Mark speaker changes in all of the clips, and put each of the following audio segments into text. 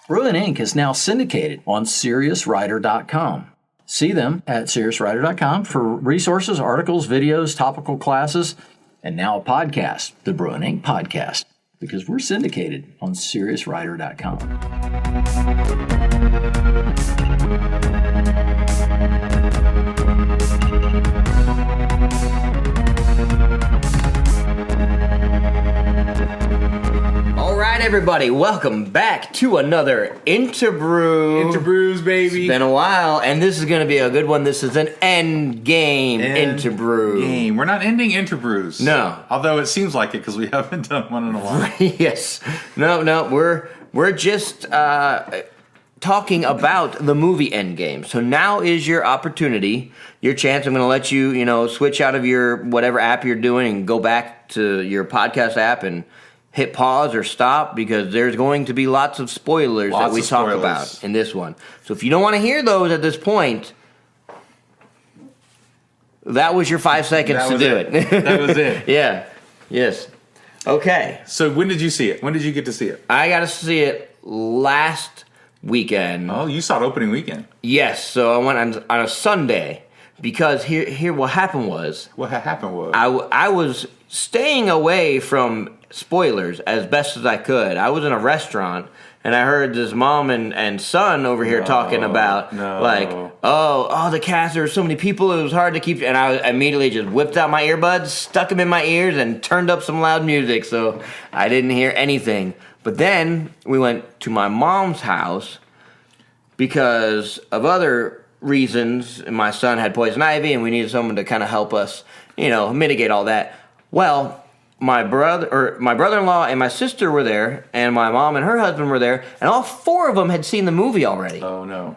Speaker 1: Bruin Inc. is now syndicated on SiriusWriter.com. See them at SiriusWriter.com for resources, articles, videos, topical classes, and now a podcast, the Bruin Inc. Podcast, because we're syndicated on SiriusWriter.com. All right, everybody, welcome back to another Interbrews.
Speaker 2: Interbrews, baby.
Speaker 1: It's been a while, and this is going to be a good one. This is an Endgame Interbrews.
Speaker 2: We're not ending Interbrews.
Speaker 1: No.
Speaker 2: Although it seems like it because we haven't done one in a while.
Speaker 1: Yes. No, we're just talking about the movie Endgame. So now is your opportunity, your chance. I'm going to let you, switch out of your whatever app you're doing and go back to your podcast app and hit pause or stop, because there's going to be lots of spoilers that we talk about in this one. So if you don't want to hear those at this point, that was your 5 seconds to do it.
Speaker 2: That was it.
Speaker 1: Yeah. Yes. Okay.
Speaker 2: So when did you see it? When did you get to see it?
Speaker 1: I got to see it last weekend.
Speaker 2: Oh, you saw it opening weekend.
Speaker 1: Yes. So I went on a Sunday, because here what happened was...
Speaker 2: What happened was...
Speaker 1: I was staying away from spoilers as best as I could. I was in a restaurant, and I heard this mom and son over here talking about, the cast, there were so many people, it was hard to keep, and I immediately just whipped out my earbuds, stuck them in my ears, and turned up some loud music, so I didn't hear anything. But then we went to my mom's house because of other reasons. My son had poison ivy, and we needed someone to kind of help us, mitigate all that. Well, my brother-in-law and my sister were there, and my mom and her husband were there, and all four of them had seen the movie already.
Speaker 2: Oh, no.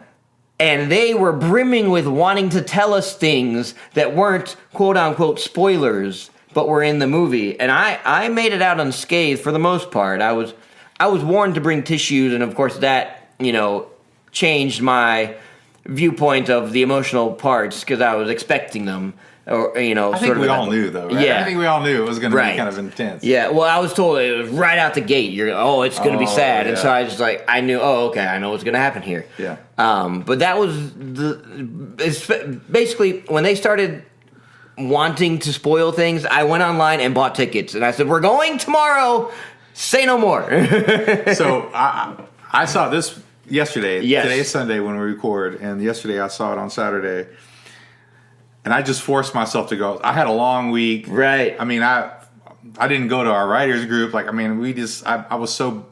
Speaker 1: And they were brimming with wanting to tell us things that weren't quote-unquote spoilers, but were in the movie. And I made it out unscathed for the most part. I was warned to bring tissues, and of course that, changed my viewpoint of the emotional parts, because I was expecting them. Or,
Speaker 2: I think we all knew, though, right?
Speaker 1: Yeah.
Speaker 2: I think we all knew it was going to be kind of intense.
Speaker 1: Yeah, well, I was told it was right out the gate. It's going to be sad. Yeah. And so I was like, I knew, I know what's going to happen here.
Speaker 2: Yeah.
Speaker 1: But that was basically when they started wanting to spoil things, I went online and bought tickets. And I said, we're going tomorrow. Say no more.
Speaker 2: So I saw this yesterday.
Speaker 1: Yes.
Speaker 2: Today is Sunday when we record. And yesterday I saw it on Saturday. And I just forced myself to go. I had a long week.
Speaker 1: Right.
Speaker 2: I mean, I didn't go to our writers group. I was so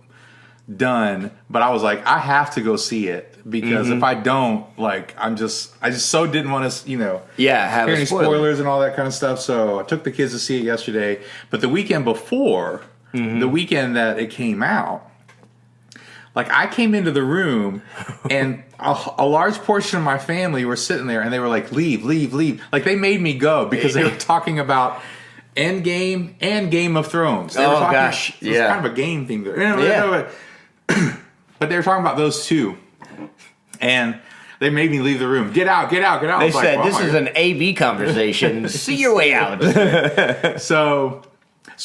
Speaker 2: done. But I was like, I have to go see it. Because if I don't, I just so didn't want to,
Speaker 1: have
Speaker 2: hear any spoilers and all that kind of stuff. So I took the kids to see it yesterday. But the weekend before, the weekend that it came out, I came into the room, and a large portion of my family were sitting there, and they were like, leave. They made me go because they were talking about Endgame and Game of Thrones. They were talking,
Speaker 1: gosh.
Speaker 2: It was kind of a game thing there. But they were talking about those two, and they made me leave the room. Get out.
Speaker 1: They said, this is an A-B conversation. See your way out.
Speaker 2: So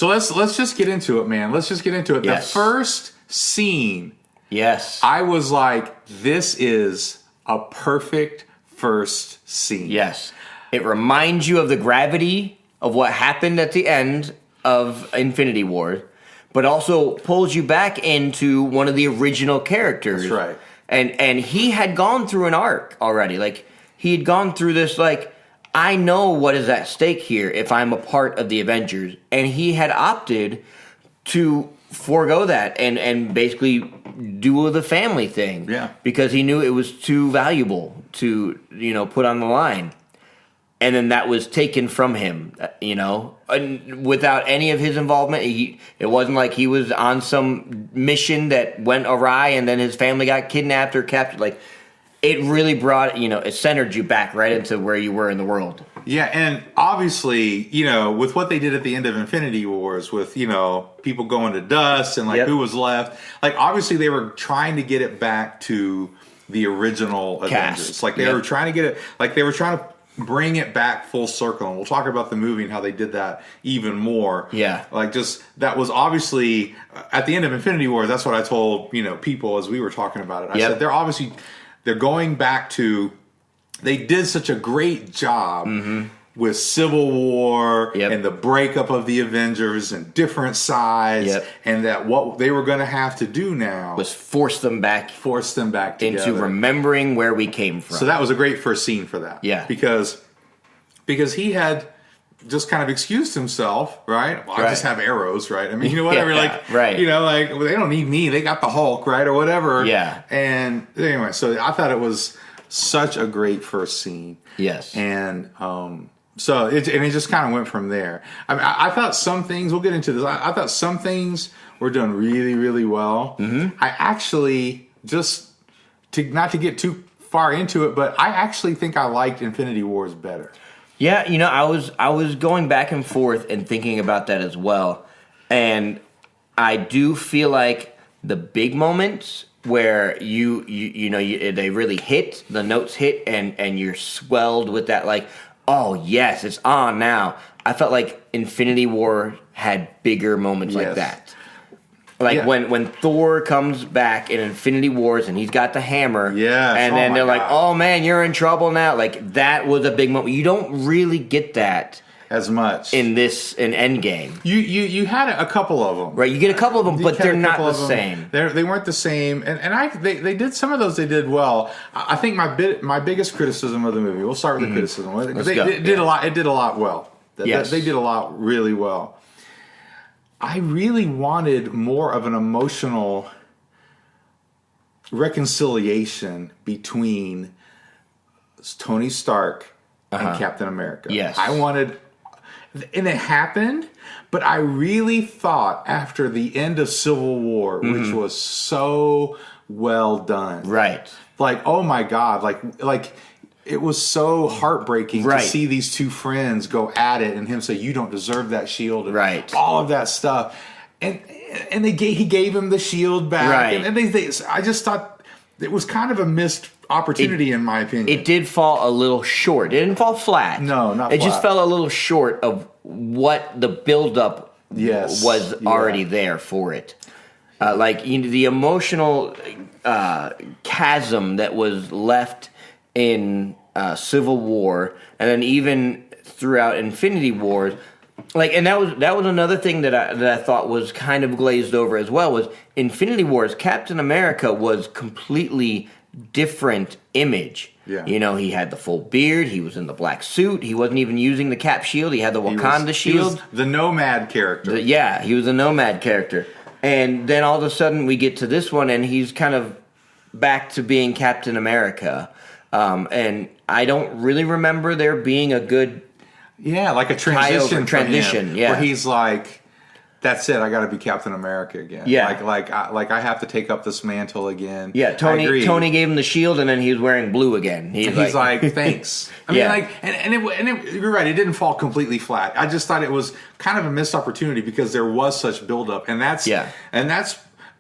Speaker 2: let's just get into it, man. Let's just get into it.
Speaker 1: Yes.
Speaker 2: The first scene...
Speaker 1: Yes.
Speaker 2: I was like, this is a perfect first scene.
Speaker 1: Yes. It reminds you of the gravity of what happened at the end of Infinity War, but also pulls you back into one of the original characters.
Speaker 2: That's right.
Speaker 1: And he had gone through an arc already. He had gone through this, I know what is at stake here if I'm a part of the Avengers. And he had opted to forego that and basically do the family thing.
Speaker 2: Yeah.
Speaker 1: Because he knew it was too valuable to, put on the line. And then that was taken from him, and without any of his involvement. It wasn't like he was on some mission that went awry and then his family got kidnapped or captured. It really brought, it centered you back right into where you were in the world.
Speaker 2: Yeah, and obviously, with what they did at the end of Infinity Wars with, people going to dust and who was left, obviously they were trying to get it back to the original Avengers.
Speaker 1: Cast.
Speaker 2: They were trying to get it, they were trying to bring it back full circle. And we'll talk about the movie and how they did that even more.
Speaker 1: Yeah.
Speaker 2: Like, just, that was obviously, at the end of Infinity War, that's what I told, people as we were talking about it. I said, they're going back to, they did such a great job with Civil War and the breakup of the Avengers and different sides, and that what they were going to have to do now
Speaker 1: was force them back
Speaker 2: together.
Speaker 1: Into remembering where we came from.
Speaker 2: So that was a great first scene for that.
Speaker 1: Yeah.
Speaker 2: Because he had just kind of excused himself, right? Well, I just have arrows, right? I mean, whatever,
Speaker 1: right.
Speaker 2: they don't need me. They got the Hulk, right? Or whatever.
Speaker 1: Yeah.
Speaker 2: And anyway, so I thought it was such a great first scene.
Speaker 1: Yes.
Speaker 2: And, so it just kind of went from there. I mean, I thought some things, we'll get into this, I thought some things were done really, really well. I actually, not to get too far into it, but I actually think I liked Infinity Wars better.
Speaker 1: Yeah, I was going back and forth and thinking about that as well. And I do feel like the big moments where they really hit, the notes hit, and you're swelled with that, like, oh, yes, it's on now. I felt like Infinity War had bigger moments like that. Like when Thor comes back in Infinity Wars and he's got the hammer. And then they're like, oh, man, you're in trouble now. Like, that was a big moment. You don't really get that
Speaker 2: as much
Speaker 1: in Endgame.
Speaker 2: You had a couple of them.
Speaker 1: Right, you get a couple of them, but they're not the same.
Speaker 2: They weren't the same. And they did some of those, they did well. I think my biggest criticism of the movie, we'll start with the criticism. It did a lot well. They did a lot really well. I really wanted more of an emotional reconciliation between Tony Stark and Captain America.
Speaker 1: Yes.
Speaker 2: I wanted, and it happened, but I really thought after the end of Civil War, which was so well done.
Speaker 1: Right.
Speaker 2: Like, oh my God, like it was so heartbreaking to see these two friends go at it and him say, you don't deserve that shield. And all of that stuff. And he gave him the shield back.
Speaker 1: Right.
Speaker 2: And I just thought it was kind of a missed opportunity, in my opinion.
Speaker 1: It did fall a little short. It didn't fall flat.
Speaker 2: No, not flat.
Speaker 1: It just fell a little short of what the buildup was already there for it. The emotional chasm that was left in Civil War, and then even throughout Infinity Wars, and that was another thing that I thought was kind of glazed over as well, was Infinity Wars. Captain America was completely different image.
Speaker 2: Yeah.
Speaker 1: He had the full beard. He was in the black suit. He wasn't even using the Cap shield. He had the Wakanda shield.
Speaker 2: He was the Nomad character.
Speaker 1: He was a Nomad character. And then all of a sudden we get to this one, and he's kind of back to being Captain America. And I don't really remember there being a good
Speaker 2: like a transition for him,
Speaker 1: where
Speaker 2: he's like, that's it, I got to be Captain America again. Like I have to take up this mantle again.
Speaker 1: Tony gave him the shield, and then he was wearing blue again.
Speaker 2: He's like thanks. I mean, you're right, it didn't fall completely flat. I just thought it was kind of a missed opportunity because there was such buildup, and that's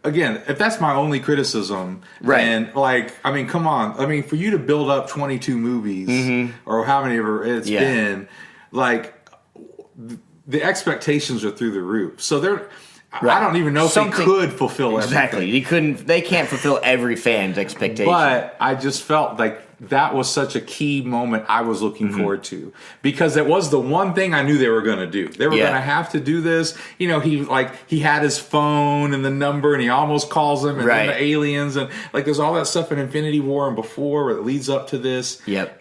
Speaker 2: again, if that's my only criticism, and I mean, come on, I mean, for you to build up 22 movies or how many ever it's been, the expectations are through the roof. So I don't even know if they could fulfill everything.
Speaker 1: They can't fulfill every fan's expectation.
Speaker 2: But I just felt like that was such a key moment I was looking forward to, because it was the one thing I knew they were going to do. They were going to have to do this. He had his phone and the number, and he almost calls them, and then the aliens, and there's all that stuff in Infinity War and before where it leads up to this.
Speaker 1: Yep.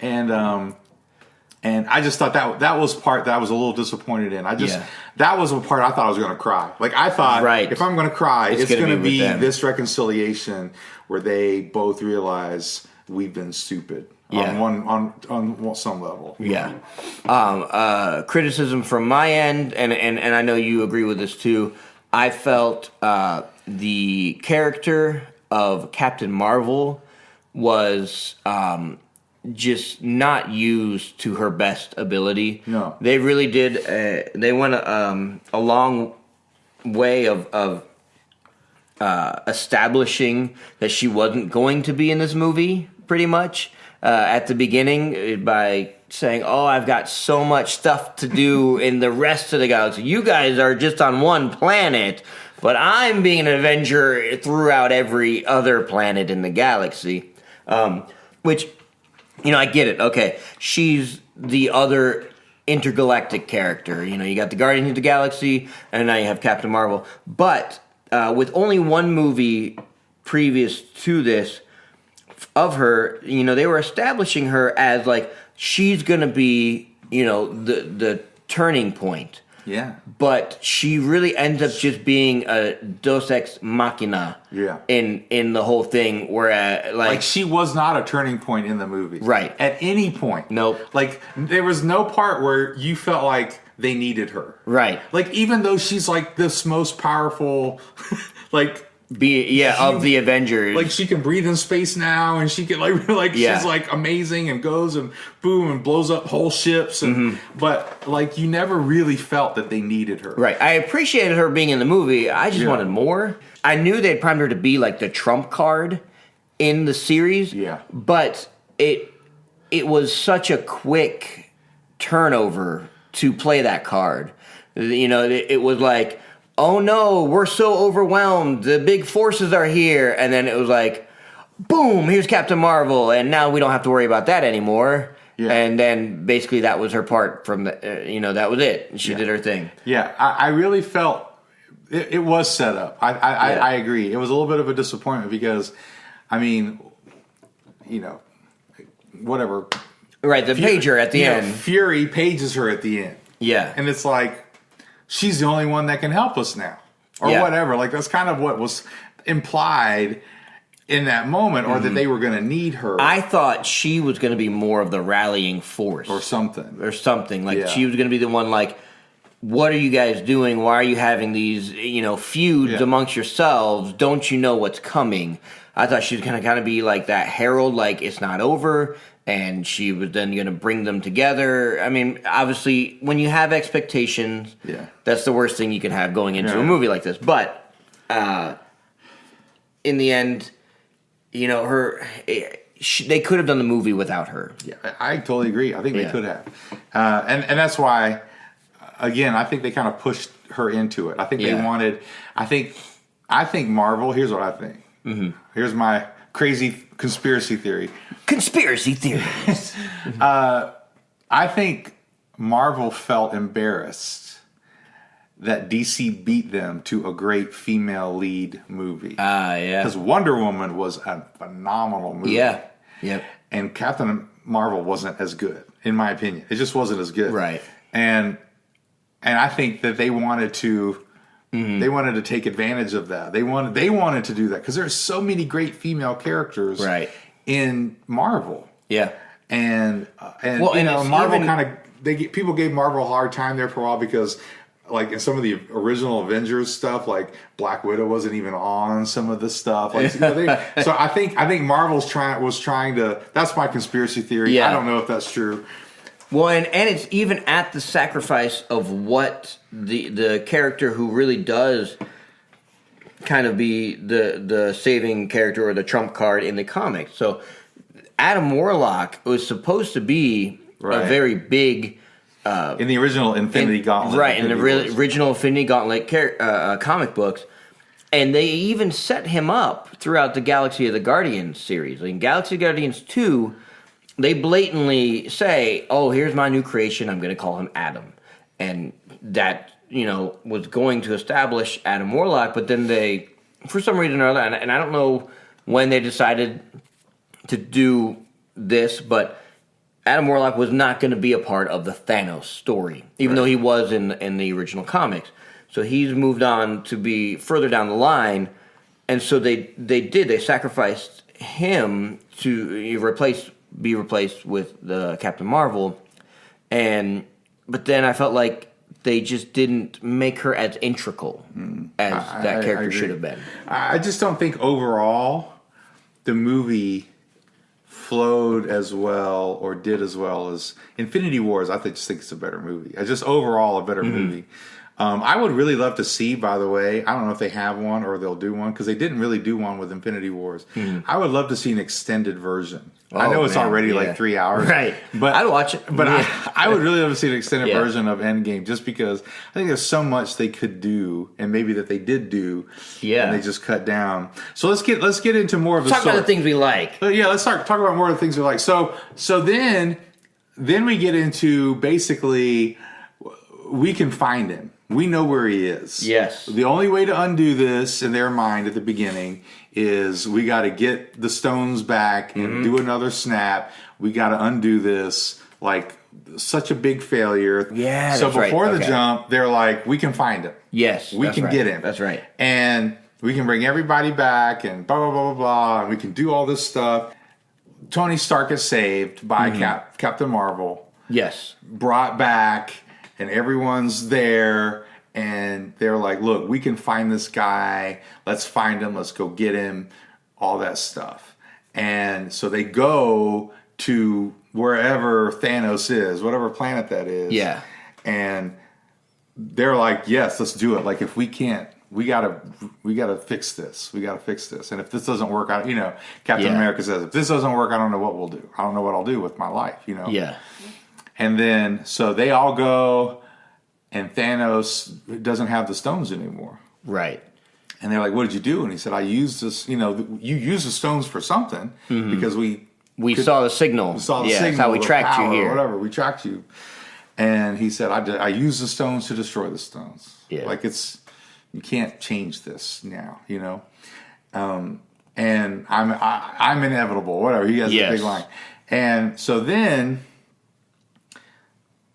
Speaker 2: And I just thought that was part that I was a little disappointed in. That was a part I thought I was going to cry. I thought, if I'm going to cry, it's going to be this reconciliation where they both realize we've been stupid on some level.
Speaker 1: Yeah. Criticism from my end, and I know you agree with this too. I felt the character of Captain Marvel was just not used to her best ability.
Speaker 2: No,
Speaker 1: they really did. They went a long way of establishing that she wasn't going to be in this movie. pretty much at the beginning by saying, "Oh, I've got so much stuff to do in the rest of the galaxy. You guys are just on one planet, but I'm being an Avenger throughout every other planet in the galaxy." Which, I get it. Okay, she's the other intergalactic character. You got the Guardians of the Galaxy, and now you have Captain Marvel. But with only one movie previous to this of her, they were establishing her as like she's gonna be, the turning point.
Speaker 2: Yeah.
Speaker 1: But she really ends up just being a Deus Ex Machina.
Speaker 2: Yeah.
Speaker 1: In the whole thing, where
Speaker 2: like she was not a turning point in the movie.
Speaker 1: Right.
Speaker 2: At any point.
Speaker 1: Nope.
Speaker 2: Like there was no part where you felt like they needed her.
Speaker 1: Right.
Speaker 2: Like even though she's like this most powerful, like.
Speaker 1: Of the Avengers.
Speaker 2: Like she can breathe in space now, and she can she's like amazing and goes and boom and blows up whole ships, and but like you never really felt that they needed her.
Speaker 1: Right. I appreciated her being in the movie. I just wanted more. I knew they'd primed her to be like the trump card in the series.
Speaker 2: Yeah.
Speaker 1: But it was such a quick turnover to play that card. It was like, oh no, we're so overwhelmed. The big forces are here. And then it was like, boom, here's Captain Marvel. And now we don't have to worry about that anymore. Yeah. And then basically that was her part from the, that was it. She did her thing.
Speaker 2: Yeah, I really felt it was set up. I agree. It was a little bit of a disappointment because, whatever.
Speaker 1: Right, the pager at the end.
Speaker 2: Fury pages her at the end.
Speaker 1: Yeah.
Speaker 2: And it's like, she's the only one that can help us now. Or whatever. Like, that's kind of what was implied in that moment, or that they were going to need her.
Speaker 1: I thought she was going to be more of the rallying force.
Speaker 2: Or something.
Speaker 1: Like, she was going to be the one, like, what are you guys doing? Why are you having these, feuds amongst yourselves? Don't you know what's coming? I thought she was going to kind of be like that herald, like, it's not over. And she was then going to bring them together. I mean, obviously, when you have expectations, that's the worst thing you can have going into a movie like this. But in the end, they could have done the movie without her.
Speaker 2: Yeah, I totally agree. I think they could have. And that's why, again, I think they kind of pushed her into it. I think they wanted... I think Marvel... Here's what I think. Mm-hmm. Here's my crazy conspiracy theory.
Speaker 1: Conspiracy theories.
Speaker 2: I think Marvel felt embarrassed that DC beat them to a great female lead movie.
Speaker 1: Yeah.
Speaker 2: Because Wonder Woman was a phenomenal movie.
Speaker 1: Yeah. Yep.
Speaker 2: And Captain Marvel wasn't as good, in my opinion. It just wasn't as good.
Speaker 1: Right.
Speaker 2: And I think that they wanted to... They wanted to take advantage of that. They wanted to do that because there's so many great female characters in Marvel.
Speaker 1: Yeah,
Speaker 2: and Marvel kind of people gave Marvel a hard time there for a while because like in some of the original Avengers stuff, like Black Widow wasn't even on some of the stuff. Like, so I think Marvel's trying to. That's my conspiracy theory. Yeah. I don't know if that's true.
Speaker 1: Well, and it's even at the sacrifice of what the character who really does kind of be the saving character or the trump card in the comics. So Adam Warlock was supposed to be a very big...
Speaker 2: in the original Infinity Gauntlet.
Speaker 1: Right, in the original Infinity Gauntlet comic books. And they even set him up throughout the Galaxy of the Guardians series. In Galaxy of Guardians 2... they blatantly say, oh, here's my new creation, I'm going to call him Adam. And that, was going to establish Adam Warlock, but then they, for some reason or other, and I don't know when they decided to do this, but Adam Warlock was not going to be a part of the Thanos story, even though he was in the original comics. So he's moved on to be further down the line, and so they sacrificed him to be replaced with the Captain Marvel, but then I felt like they just didn't make her as integral as that character should have been.
Speaker 2: I just don't think overall the movie flowed as well or did as well as Infinity Wars. I just think it's a better movie. It's just overall a better movie. I would really love to see, by the way, I don't know if they have one or they'll do one, because they didn't really do one with Infinity Wars. I would love to see an extended version. I know it's already like 3 hours.
Speaker 1: Right.
Speaker 2: But
Speaker 1: I'd watch it.
Speaker 2: But I would really love to see an extended version of Endgame, just because I think there's so much they could do, and maybe that they did do, and they just cut down. So let's get into more of the
Speaker 1: talk about the things we like.
Speaker 2: Let's talk about more of the things we like. So then we get into basically we can find him. We know where he is.
Speaker 1: Yes.
Speaker 2: The only way to undo this in their mind at the beginning is we got to get the stones back and do another snap. We got to undo this. Like, such a big failure.
Speaker 1: Yeah.
Speaker 2: So before the jump, they're like, we can find him.
Speaker 1: Yes.
Speaker 2: We can get him.
Speaker 1: That's right.
Speaker 2: And we can bring everybody back and blah, blah, blah, blah, blah. And we can do all this stuff. Tony Stark is saved by Captain Marvel.
Speaker 1: Yes.
Speaker 2: Brought back. And everyone's there, and they're like, look, we can find this guy. Let's find him. Let's go get him. All that stuff. And so they go to wherever Thanos is, whatever planet that is.
Speaker 1: Yeah.
Speaker 2: And they're like, yes, let's do it. Like, if we can't, we gotta fix this. We gotta fix this. And if this doesn't work out, Captain America says, if this doesn't work, I don't know what we'll do. I don't know what I'll do with my life,
Speaker 1: Yeah.
Speaker 2: And then, so they all go, and Thanos doesn't have the stones anymore.
Speaker 1: Right.
Speaker 2: And they're like, what did you do? And he said, I used this, you used the stones for something, because we
Speaker 1: saw the signal.
Speaker 2: We saw the signal.
Speaker 1: That's how we tracked you here.
Speaker 2: Whatever, we tracked you. And he said, I used the stones to destroy the stones.
Speaker 1: Yeah.
Speaker 2: Like, you can't change this now, and I'm inevitable, whatever. He has a big line. And so then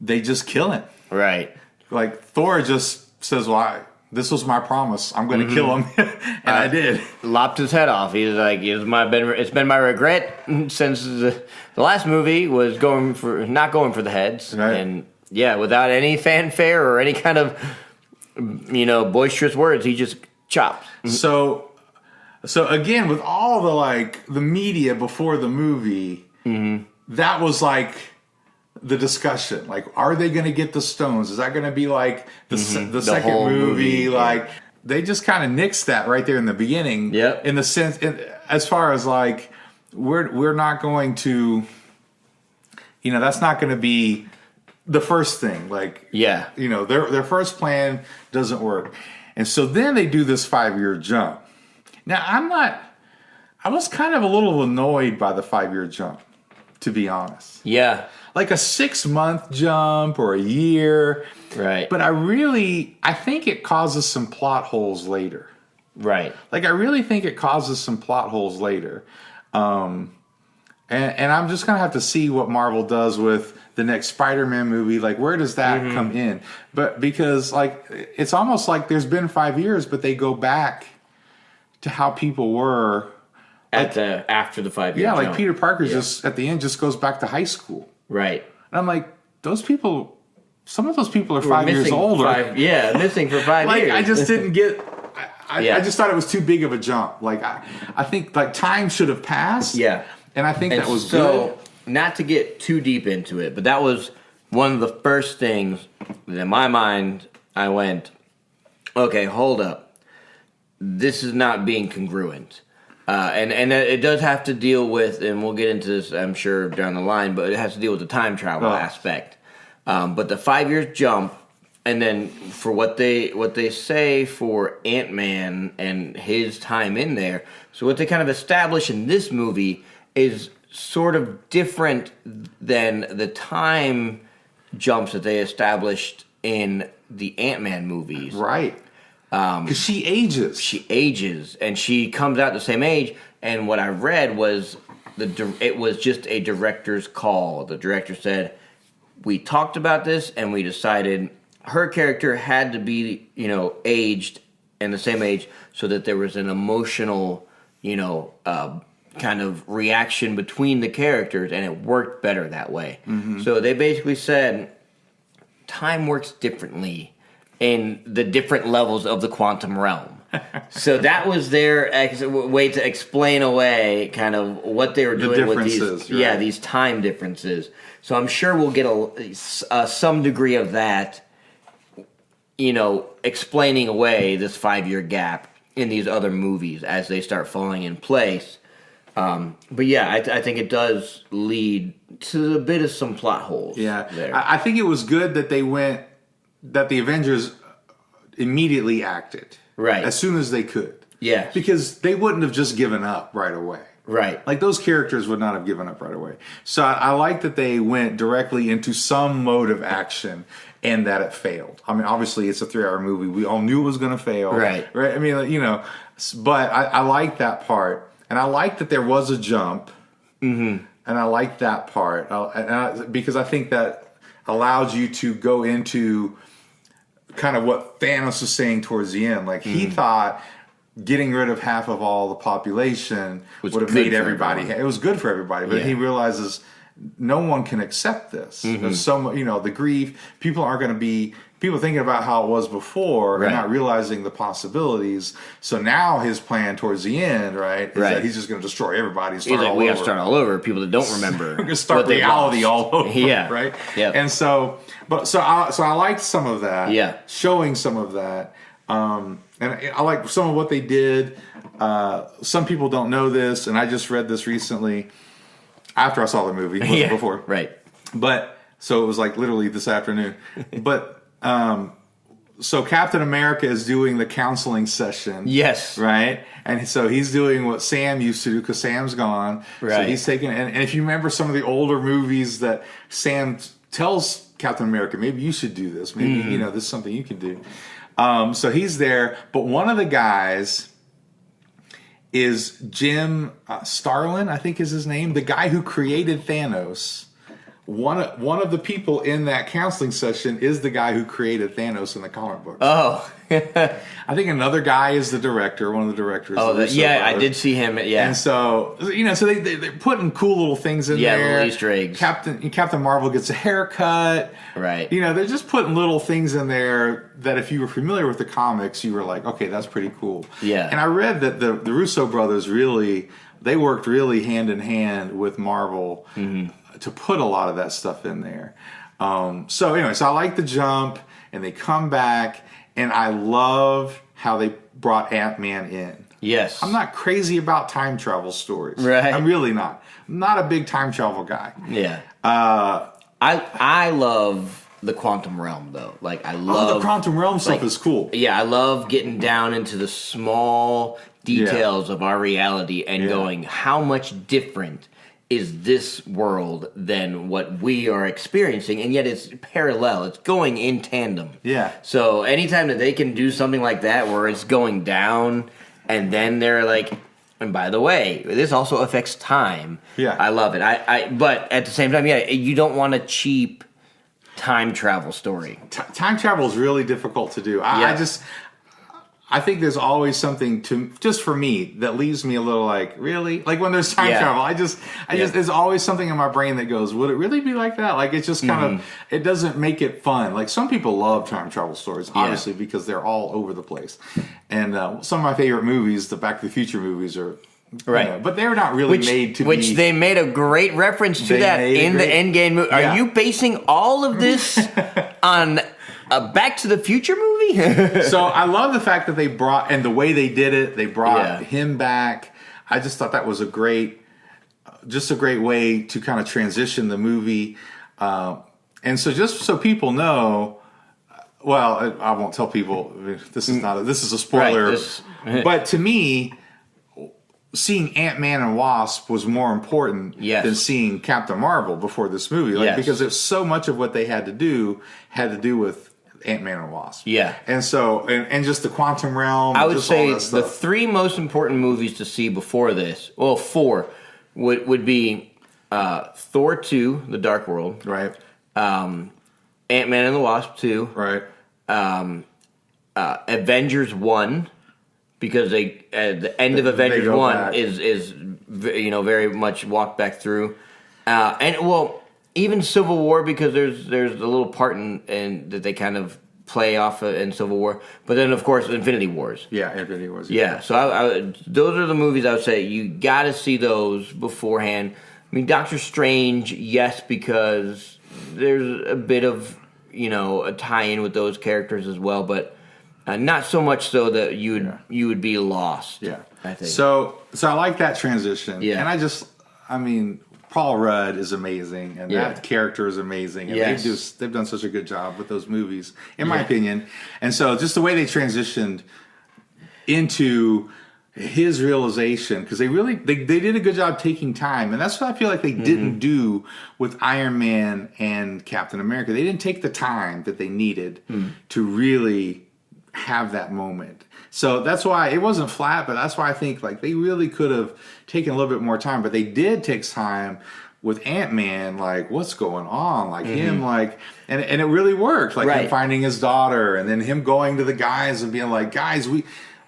Speaker 2: they just kill him.
Speaker 1: Right.
Speaker 2: Like, Thor just says, well, this was my promise. I'm going to kill him. And I did.
Speaker 1: Lopped his head off. He's like, it's been my regret since the last movie was not going for the heads.
Speaker 2: Right.
Speaker 1: And without any fanfare or any kind of, boisterous words, he just chopped.
Speaker 2: So again, with all the media before the movie, that was like the discussion. Like, are they going to get the stones? Is that going to be like the second movie? Like, they just kind of nixed that right there in the beginning.
Speaker 1: Yep.
Speaker 2: In the sense, as far as like, we're not going to, that's not going to be the first thing. Like, their first plan doesn't work. And so then they do this 5-year jump. Now, I was kind of a little annoyed by the 5-year jump, to be honest.
Speaker 1: Yeah.
Speaker 2: Like a 6-month jump or a year.
Speaker 1: Right.
Speaker 2: But I think it causes some plot holes later.
Speaker 1: Right.
Speaker 2: Like, I really think it causes some plot holes later. And I'm just going to have to see what Marvel does with the next Spider-Man movie. Like, where does that come in? But because, like, it's almost like there's been 5 years, but they go back to how people were.
Speaker 1: After the 5 years.
Speaker 2: Yeah, like Peter Parker just, at the end, just goes back to high school.
Speaker 1: Right.
Speaker 2: And I'm like, some of those people are 5 years older.
Speaker 1: Missing for 5 years.
Speaker 2: Like, I just didn't get... I just thought it was too big of a jump. Like, I think, like, time should have passed.
Speaker 1: Yeah.
Speaker 2: And I think that was good.
Speaker 1: Not to get too deep into it, but that was one of the first things that in my mind I went, okay, hold up. This is not being congruent. And it does have to deal with, and we'll get into this, I'm sure, down the line, but it has to deal with the time travel aspect. But the 5 years jump, and then for what they say for Ant-Man and his time in there, so what they kind of establish in this movie is sort of different than the time jumps that they established in the Ant-Man movies.
Speaker 2: Right. Because she ages.
Speaker 1: She ages, and she comes out the same age. And what I read was it was just a director's call. The director said, we talked about this, and we decided her character had to be, aged and the same age so that there was an emotional, kind of reaction between the characters, and it worked better that way. Mm-hmm. So they basically said time works differently in the different levels of the quantum realm. So that was their way to explain away kind of what they were doing with these time differences. So I'm sure we'll get some degree of that explaining away this 5-year gap in these other movies as they start falling in place. But yeah, I think it does lead to a bit of some plot holes.
Speaker 2: Yeah,
Speaker 1: there.
Speaker 2: I think it was good that that the Avengers immediately acted
Speaker 1: right
Speaker 2: as soon as they could.
Speaker 1: Yeah,
Speaker 2: because they wouldn't have just given up right away.
Speaker 1: Right.
Speaker 2: Like those characters would not have given up right away. So I like that they went directly into some mode of action and that it failed. I mean, obviously it's a 3-hour movie. We all knew it was going to fail.
Speaker 1: Right.
Speaker 2: I mean, but I like that part. And I like that there was a jump. Mm-hmm. And I like that part. Because I think that allows you to go into kind of what Thanos was saying towards the end. Like he thought getting rid of half of all the population would have made everybody. It was good for everybody, but he realizes no one can accept this. There's so much, the grief. People aren't going to be thinking about how it was before and not realizing the possibilities. So now his plan towards the end, is that he's just going to destroy everybody.
Speaker 1: He's like, we got to start all over. People that don't remember.
Speaker 2: We're going to start reality all over.
Speaker 1: Yeah.
Speaker 2: Right.
Speaker 1: Yeah.
Speaker 2: And so I liked some of that.
Speaker 1: Yeah.
Speaker 2: Showing some of that. And I like some of what they did. Some people don't know this, and I just read this recently after I saw the movie. It wasn't before.
Speaker 1: Right.
Speaker 2: But, so it was like literally this afternoon. But, so Captain America is doing the counseling session.
Speaker 1: Yes.
Speaker 2: Right? And so he's doing what Sam used to do because Sam's gone.
Speaker 1: Right.
Speaker 2: So he's taking, and if you remember some of the older movies that Sam tells Captain America, maybe you should do this. Maybe, this is something you can do. So he's there, but one of the guys is Jim Starlin, I think is his name, the guy who created Thanos. One of the people in that counseling session is the guy who created Thanos in the comic books.
Speaker 1: Oh.
Speaker 2: I think another guy is the director, one of the directors.
Speaker 1: Oh, I did see him, yeah.
Speaker 2: And so, so they're putting cool little things in there.
Speaker 1: Yeah, little Easter eggs.
Speaker 2: Captain Marvel gets a haircut.
Speaker 1: Right.
Speaker 2: They're just putting little things in there that if you were familiar with the comics, you were like, okay, that's pretty cool.
Speaker 1: Yeah.
Speaker 2: And I read that the Russo brothers they worked really hand in hand with Marvel to put a lot of that stuff in there. So I like the jump, and they come back, and I love how they brought Ant-Man in.
Speaker 1: Yes.
Speaker 2: I'm not crazy about time travel stories.
Speaker 1: Right.
Speaker 2: I'm really not. I'm not a big time travel guy.
Speaker 1: Yeah. I love the quantum realm, though. Like, I love...
Speaker 2: the quantum realm stuff is cool.
Speaker 1: Yeah, I love getting down into the small details of our reality and going, how much different is this world than what we are experiencing, and yet it's parallel. It's going in tandem.
Speaker 2: Yeah.
Speaker 1: So anytime that they can do something like that where it's going down and then they're like, and by the way, this also affects time.
Speaker 2: Yeah.
Speaker 1: I love it. But at the same time, you don't want a cheap time travel story.
Speaker 2: Time travel is really difficult to do. I think there's always something just for me that leaves me a little like, really? Like when there's time travel, I just there's always something in my brain that goes, would it really be like that? Like it's just kind of, it doesn't make it fun. Like some people love time travel stories, obviously, because they're all over the place. And some of my favorite movies, the Back to the Future movies, are right, but they're not really made to be.
Speaker 1: Which they made a great reference to that in the Endgame movie.
Speaker 2: Yeah.
Speaker 1: Are you basing all of this on a Back to the Future movie?
Speaker 2: So I love the fact that they brought, and the way they did it, they brought him back. I just thought that was a great way to kind of transition the movie. And so just so people know, well, I won't tell people, this is a spoiler. Right, but to me, seeing Ant-Man and Wasp was more important than seeing Captain Marvel before this movie. Because it's so much of what they had to do with Ant-Man and Wasp. Yeah. And so, and just the quantum realm.
Speaker 1: I would say the 3 most important movies to see before this, well, 4, would be Thor 2, The Dark World.
Speaker 2: Right.
Speaker 1: Ant-Man and the Wasp 2.
Speaker 2: Right.
Speaker 1: Avengers 1. Because the end of Avengers 1 is very much walked back through, even Civil War, because there's a little part in that they kind of play off in Civil War, but then of course Infinity Wars.
Speaker 2: Yeah, Infinity Wars.
Speaker 1: Yeah, so those are the movies I would say you got to see those beforehand. I mean, Doctor Strange, yes, because there's a bit of tie in with those characters as well, but not so much so that you would be lost.
Speaker 2: Yeah,
Speaker 1: I think
Speaker 2: so. I like that transition.
Speaker 1: Yeah,
Speaker 2: and Paul Rudd is amazing, and that character is amazing, and they've done such a good job with those movies, in my opinion. And so, just the way they transitioned into his realization, because they did a good job taking time, and that's what I feel like they didn't do with Iron Man and Captain America. They didn't take the time that they needed to really have that moment. So that's why it wasn't flat, but that's why I think like they really could have taken a little bit more time, but they did take time with Ant-Man, like what's going on, like him, like, and it really worked, like him finding his daughter, and then him going to the guys and being like, guys,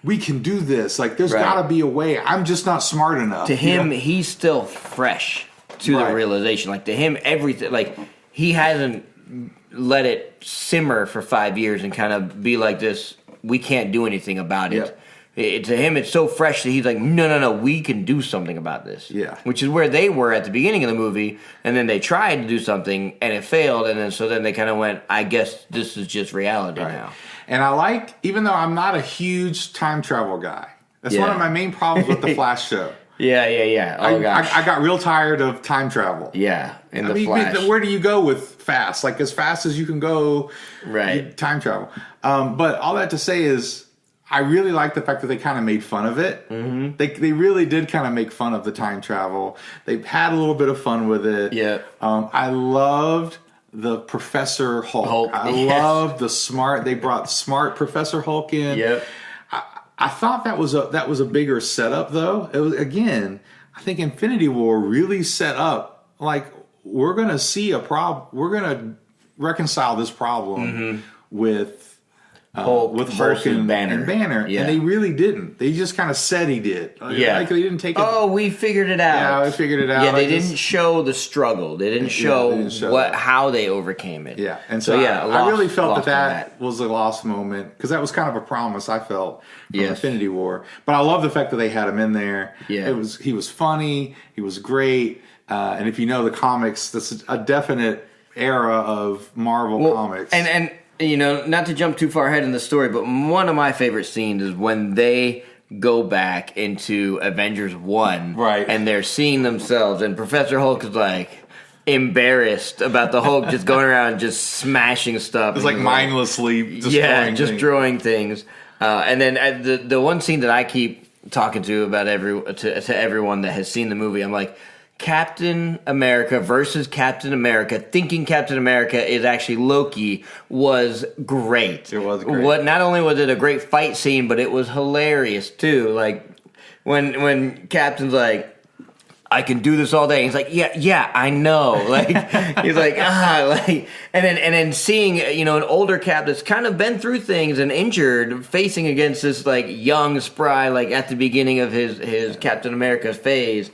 Speaker 2: we can do this. Like, there's got to be a way. I'm just not smart enough.
Speaker 1: To him, he's still fresh to the realization. Like, to him, everything, like, he hasn't let it simmer for 5 years and kind of be like this, we can't do anything about it. To him, it's so fresh that he's like, no, we can do something about this. Yeah. Which is where they were at the beginning of the movie, and then they tried to do something, and it failed, and then they kind of went, I guess this is just reality now.
Speaker 2: And I like, even though I'm not a huge time travel guy, that's one of my main problems with the Flash show.
Speaker 1: Yeah. Oh, gosh.
Speaker 2: I got real tired of time travel.
Speaker 1: Yeah, the Flash.
Speaker 2: Where do you go with fast? Like, as fast as you can go, time travel. But all that to say is, I really like the fact that they kind of made fun of it. Mm-hmm. They really did kind of make fun of the time travel. They had a little bit of fun with it. Yeah. I loved the Professor Hulk. I loved the smart. They brought smart Professor Hulk in. Yep. I thought that was a bigger setup, though. It was, again, I think Infinity War really set up, like, we're going to see a problem. We're going to reconcile this problem with Hulk and Banner. Yeah. And they really didn't. They just kind of said he did. Like, they didn't take it.
Speaker 1: Oh, we figured it out.
Speaker 2: Yeah, we figured it out.
Speaker 1: Yeah, they didn't show the struggle. They didn't show how they overcame it.
Speaker 2: Yeah, and so I really felt that was a lost moment, because that was kind of a promise I felt from Infinity War. But I love the fact that they had him in there. Yeah, he was funny. He was great. And if you know the comics, this is a definite era of Marvel comics.
Speaker 1: And not to jump too far ahead in the story, but one of my favorite scenes is when they go back into Avengers 1. Right. And they're seeing themselves, and Professor Hulk is like embarrassed about the Hulk just going around just smashing stuff.
Speaker 2: It's like mindlessly
Speaker 1: destroying things. And then the one scene that I keep talking to everyone that has seen the movie, I'm like, Captain America versus Captain America, thinking Captain America is actually Loki, was great.
Speaker 2: It was great.
Speaker 1: Not only was it a great fight scene, but it was hilarious too. Like when Captain's like, I can do this all day. He's like, yeah, I know. Like, he's like, and then seeing, an older Cap that's kind of been through things and injured, facing against this like young, spry, like at the beginning of his Captain America phase.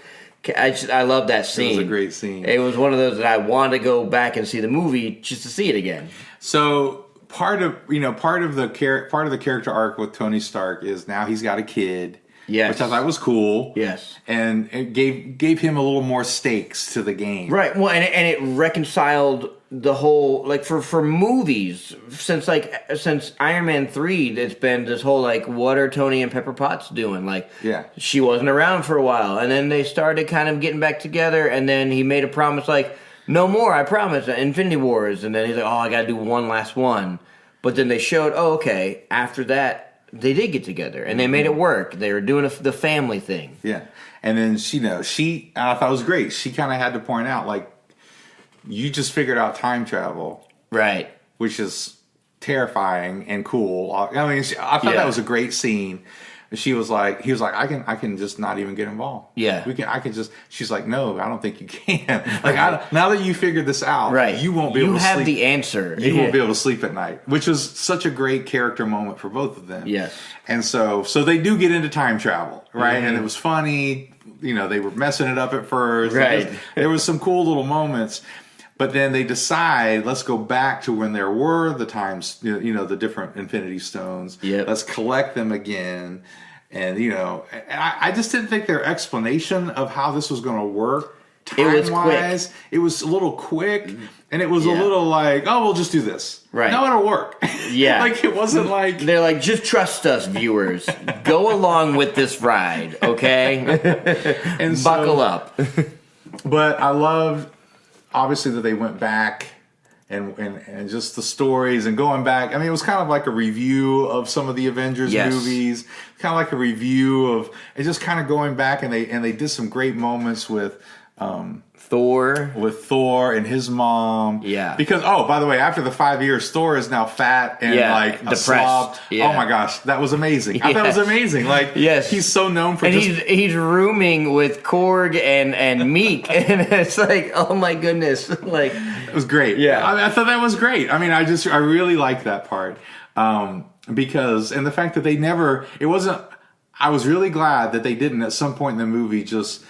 Speaker 1: I love that scene.
Speaker 2: It was a great scene.
Speaker 1: It was one of those that I wanted to go back and see the movie just to see it again.
Speaker 2: So part of the character arc with Tony Stark is now he's got a kid. Yes. Which I thought was cool. Yes. And it gave him a little more stakes to the game.
Speaker 1: Right. Well, and it reconciled the whole, like, for movies, since Iron Man 3, it's been this whole, like, what are Tony and Pepper Potts doing? Like, she wasn't around for a while, and then they started kind of getting back together, and then he made a promise, like, no more, I promise, Infinity Wars, and then he's like, I gotta do one last one. But then they showed, okay, after that, they did get together, and they made it work. They were doing the family thing.
Speaker 2: Yeah. And then, I thought it was great. She kind of had to point out, like, you just figured out time travel.
Speaker 1: Right.
Speaker 2: Which is terrifying and cool. I mean, I thought that was a great scene. He was like, I can just not even get involved. Yeah. She's like, no, I don't think you can. Like, now that you figured this out, you won't be able to sleep. You have
Speaker 1: the answer.
Speaker 2: You won't be able to sleep at night, which was such a great character moment for both of them. Yes. And so they do get into time travel, right? Mm-hmm. And it was funny. They were messing it up at first. Right. There was some cool little moments. But then they decide, let's go back to when there were the times, the different Infinity Stones. Yep. Let's collect them again. And, I just didn't think their explanation of how this was going to work time-wise, it was a little quick, and it was a little like, oh, we'll just do this.
Speaker 1: Right.
Speaker 2: No, it'll work.
Speaker 1: Yeah.
Speaker 2: Like, it wasn't like...
Speaker 1: They're like, just trust us, viewers. Go along with this ride, okay? And buckle up.
Speaker 2: But I loved, obviously, that they went back and just the stories and going back. I mean, it was kind of like a review of some of the Avengers movies. Kind of like a review of... It's just kind of going back, and they did some great moments with... Thor and his mom.
Speaker 1: Yeah.
Speaker 2: Because, oh, by the way, after the 5 years, Thor is now fat and like a
Speaker 1: depressed.
Speaker 2: Slob.
Speaker 1: Yeah.
Speaker 2: Oh my gosh, that was amazing. I thought it was amazing. Like, he's so known for
Speaker 1: he's rooming with Korg and Meek, and it's like, oh my goodness. Like,
Speaker 2: it was great.
Speaker 1: Yeah.
Speaker 2: I thought that was great. I mean, I really liked that part. Because, and the fact that they never, I was really glad that they didn't at some point in the movie just...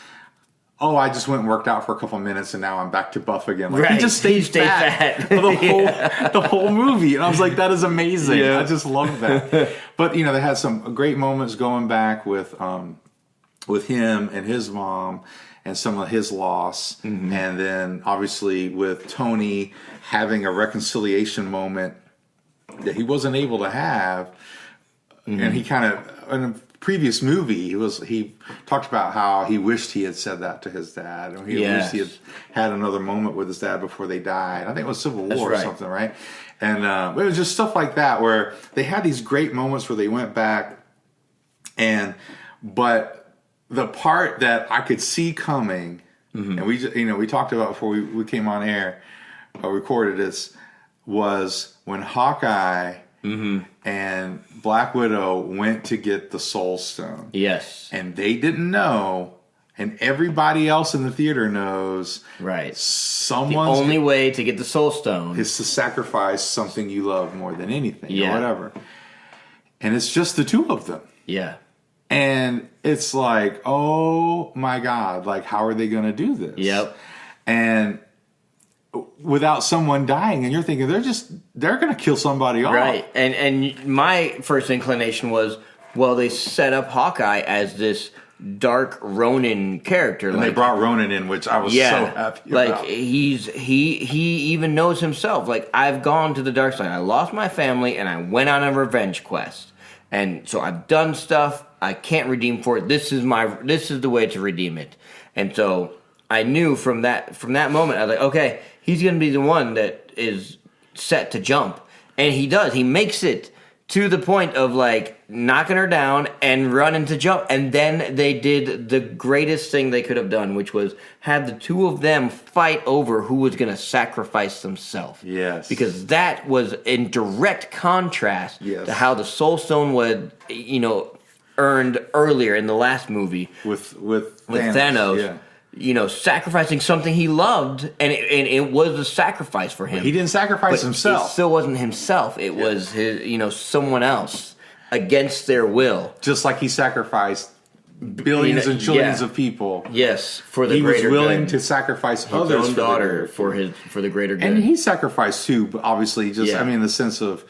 Speaker 2: Oh, I just went and worked out for a couple of minutes, and now I'm back to buff again. Like, he just stayed fat for the whole movie, and I was like, "That is amazing." Yeah. I just love that. But they had some great moments going back with him and his mom, and some of his loss, and then obviously with Tony having a reconciliation moment that he wasn't able to have, and he kind of. Previous movie, he talked about how he wished he had said that to his dad, and he wished he had another moment with his dad before they died. I think it was Civil War or something, right? And it was just stuff like that where they had these great moments where they went back, but the part that I could see coming, and we talked about before we came on air or recorded this, was when Hawkeye. And Black Widow went to get the Soul Stone.
Speaker 1: Yes.
Speaker 2: And they didn't know, and everybody else in the theater knows.
Speaker 1: Right.
Speaker 2: The
Speaker 1: only way to get the Soul Stone
Speaker 2: is to sacrifice something you love more than anything or whatever. And it's just the two of them.
Speaker 1: Yeah.
Speaker 2: And it's like, oh my God, like, how are they going to do this?
Speaker 1: Yep.
Speaker 2: And... without someone dying, and you're thinking they're going to kill somebody off.
Speaker 1: Right. And my first inclination was, well, they set up Hawkeye as this dark Ronin character.
Speaker 2: And they brought Ronin in, which I was so happy about.
Speaker 1: Like, he even knows himself. Like, I've gone to the dark side. I lost my family, and I went on a revenge quest. And so I've done stuff I can't redeem for it. This is the way to redeem it. And so I knew from that moment, I was like, okay, he's going to be the one that is set to jump. And he does. He makes it to the point of, like, knocking her down and running to jump. And then they did the greatest thing they could have done, which was have the two of them fight over who was going to sacrifice themselves.
Speaker 2: Yes.
Speaker 1: Because that was in direct contrast to how the Soul Stone was, earned earlier in the last movie. With Thanos. Yeah. Sacrificing something he loved, and it was a sacrifice for him.
Speaker 2: He didn't sacrifice himself.
Speaker 1: It still wasn't himself. It was his, someone else against their will.
Speaker 2: Just like he sacrificed billions and trillions of people.
Speaker 1: Yes, for the greater good.
Speaker 2: He was willing to sacrifice
Speaker 1: his
Speaker 2: others
Speaker 1: own daughter for the greater good.
Speaker 2: And he sacrificed too, but obviously, in the sense of.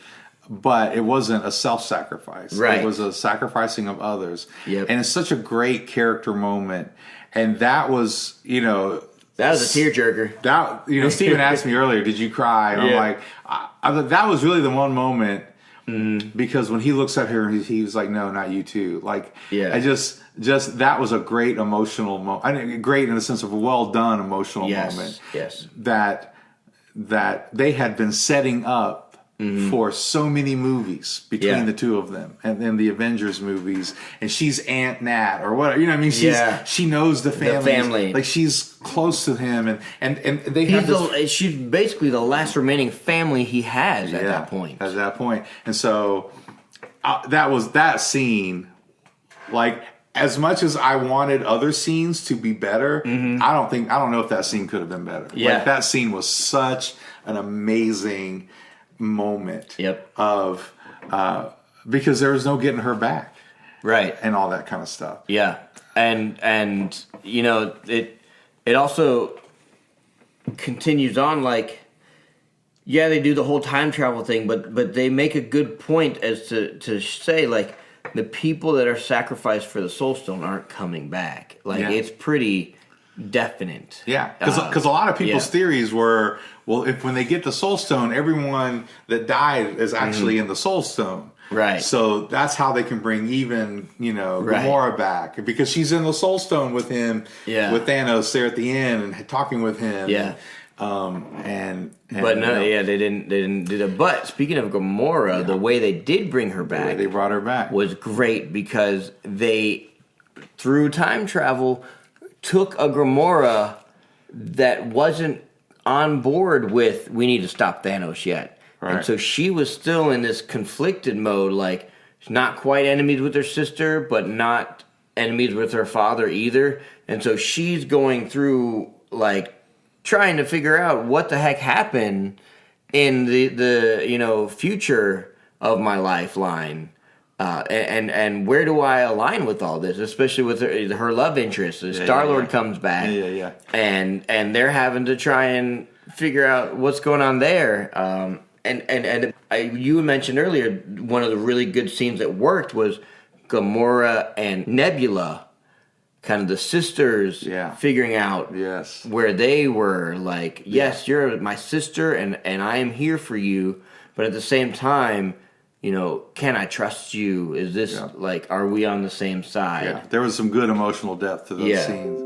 Speaker 2: But it wasn't a self-sacrifice.
Speaker 1: Right.
Speaker 2: It was a sacrificing of others.
Speaker 1: Yep.
Speaker 2: And it's such a great character moment. And that was,
Speaker 1: that was a tearjerker.
Speaker 2: Steven asked me earlier, did you cry? And I'm like, that was really the one moment. Because when he looks at her, he was like, no, not you too. Like, I just that was a great emotional moment. I mean, great in the sense of a well done emotional moment.
Speaker 1: Yes.
Speaker 2: That they had been setting up for so many movies between the two of them, and then the Avengers movies, and she's Aunt Nat or whatever. She knows the family. Like, she's close to him, and they have
Speaker 1: she's basically the last remaining family he has at that point.
Speaker 2: At that point, and so that scene, like. As much as I wanted other scenes to be better, I don't know if that scene could have been better.
Speaker 1: Yeah.
Speaker 2: Like, that scene was such an amazing moment of because there was no getting her back,
Speaker 1: right,
Speaker 2: and all that kind of stuff.
Speaker 1: Yeah, and it also continues on, like, they do the whole time travel thing, but they make a good point as to say, like, the people that are sacrificed for the Soul Stone aren't coming back. Like, it's pretty definite.
Speaker 2: Yeah, because a lot of people's theories were, well, when they get the Soul Stone, everyone that died is actually in the Soul Stone.
Speaker 1: Right.
Speaker 2: So that's how they can bring even, Gamora back. Because she's in the Soul Stone with him, with Thanos there at the end and talking with him.
Speaker 1: Yeah.
Speaker 2: But
Speaker 1: no, they didn't do that. But speaking of Gamora, the way they did bring her back,
Speaker 2: they brought her back,
Speaker 1: was great because they, through time travel, took a Gamora that wasn't on board with we need to stop Thanos yet. Right. And so she was still in this conflicted mode, like she's not quite enemies with her sister, but not enemies with her father either. And so she's going through like trying to figure out what the heck happened in the future of my lifeline. And where do I align with all this, especially with her love interest? Star-Lord comes back, and they're having to try and figure out what's going on there. You mentioned earlier one of the really good scenes that worked was Gamora and Nebula, kind of the sisters, figuring out where they were. Like, yes, you're my sister, and I am here for you, but at the same time, can I trust you? Is this like, are we on the same side? Yeah,
Speaker 2: there was some good emotional depth to those scenes.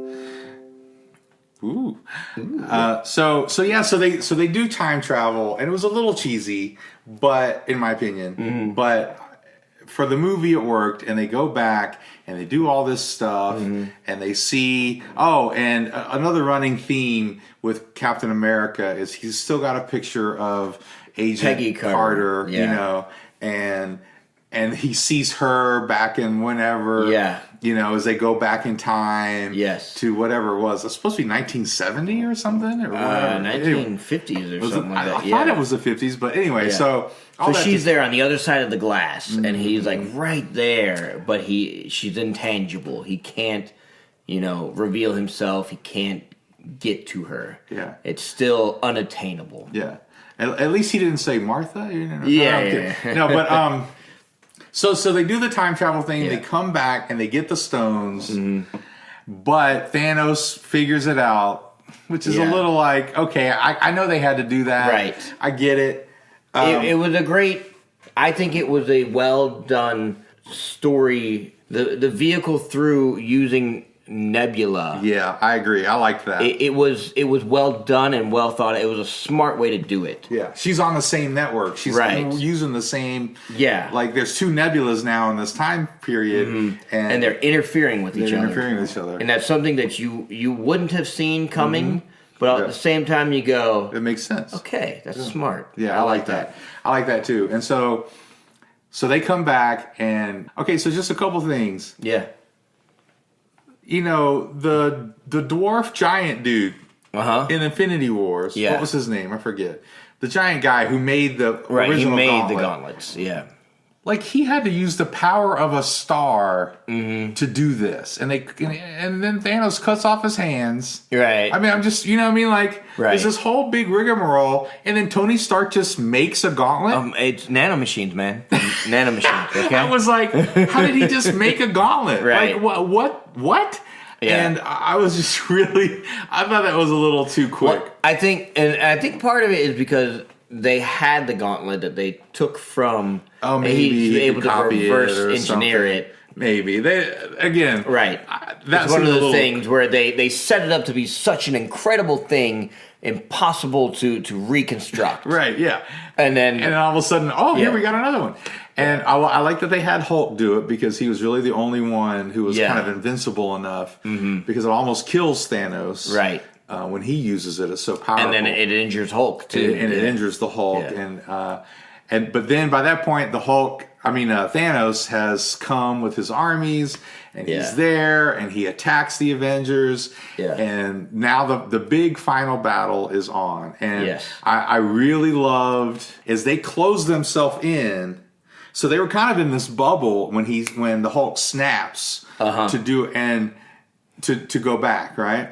Speaker 2: Ooh. So they do time travel, and it was a little cheesy, but in my opinion, but for the movie it worked, and they go back and they do all this stuff, and they see, and another running theme with Captain America is he's still got a picture of Agent
Speaker 1: Peggy
Speaker 2: Carter, and he sees her back in whenever, as they go back in time, to whatever it was. It's supposed to be 1970 or something, or
Speaker 1: 1950s or something like that.
Speaker 2: I thought it was the 50s,
Speaker 1: Yeah.
Speaker 2: but anyway, so
Speaker 1: she's there on the other side of the glass, and he's like right there, but she's intangible. He can't, reveal himself. He can't get to her.
Speaker 2: Yeah,
Speaker 1: it's still unattainable.
Speaker 2: Yeah. At least he didn't say Martha. No, but so they do the time travel thing. Yeah. They come back and they get the stones, but Thanos figures it out, which is a little like, okay, I know they had to do that.
Speaker 1: Right.
Speaker 2: I get it.
Speaker 1: It was a great. I think it was a well done story. The vehicle through using Nebula.
Speaker 2: Yeah, I agree. I liked that.
Speaker 1: It was well done and well thought. It was a smart way to do it.
Speaker 2: Yeah, she's on the same network. She's using the same.
Speaker 1: Yeah,
Speaker 2: like there's two Nebulas now in this time period,
Speaker 1: and they're interfering with each other. And that's something that you wouldn't have seen coming. But at the same time, you go,
Speaker 2: it makes sense.
Speaker 1: Okay, that's smart.
Speaker 2: Yeah, I like that. I like that too. And so they come back, and so just a couple things.
Speaker 1: Yeah.
Speaker 2: The dwarf giant dude in Infinity Wars. Yeah. What was his name? I forget. The giant guy who made the original
Speaker 1: the gauntlets. Yeah.
Speaker 2: Like he had to use the power of a star to do this, and then Thanos cuts off his hands.
Speaker 1: Right.
Speaker 2: I mean, I'm just Like there's this whole big rigmarole, and then Tony Stark just makes a gauntlet.
Speaker 1: It's nanomachines, man. Nanomachines. Okay.
Speaker 2: I was like, how did he just make a gauntlet?
Speaker 1: Right.
Speaker 2: Like what? Yeah. And I was just I thought that was a little too quick.
Speaker 1: Well, I think part of it is because they had the gauntlet that they took from.
Speaker 2: Oh, maybe
Speaker 1: he's able to reverse engineer it.
Speaker 2: Maybe right.
Speaker 1: That's one of the things where they set it up to be such an incredible thing, impossible to reconstruct.
Speaker 2: Right. Yeah.
Speaker 1: And then
Speaker 2: all of a sudden, here we got another one. And I like that they had Hulk do it because he was really the only one who was kind of invincible enough because it almost kills Thanos.
Speaker 1: Right.
Speaker 2: When he uses it, it's so powerful.
Speaker 1: And then it injures Hulk too.
Speaker 2: And it injures the Hulk. Yeah. But then by that point, Thanos has come with his armies, and he's there, and he attacks the Avengers. Yeah. And now the big final battle is on. And I really loved as they closed themselves in. So they were kind of in this bubble when the Hulk snaps to do and to go back, right?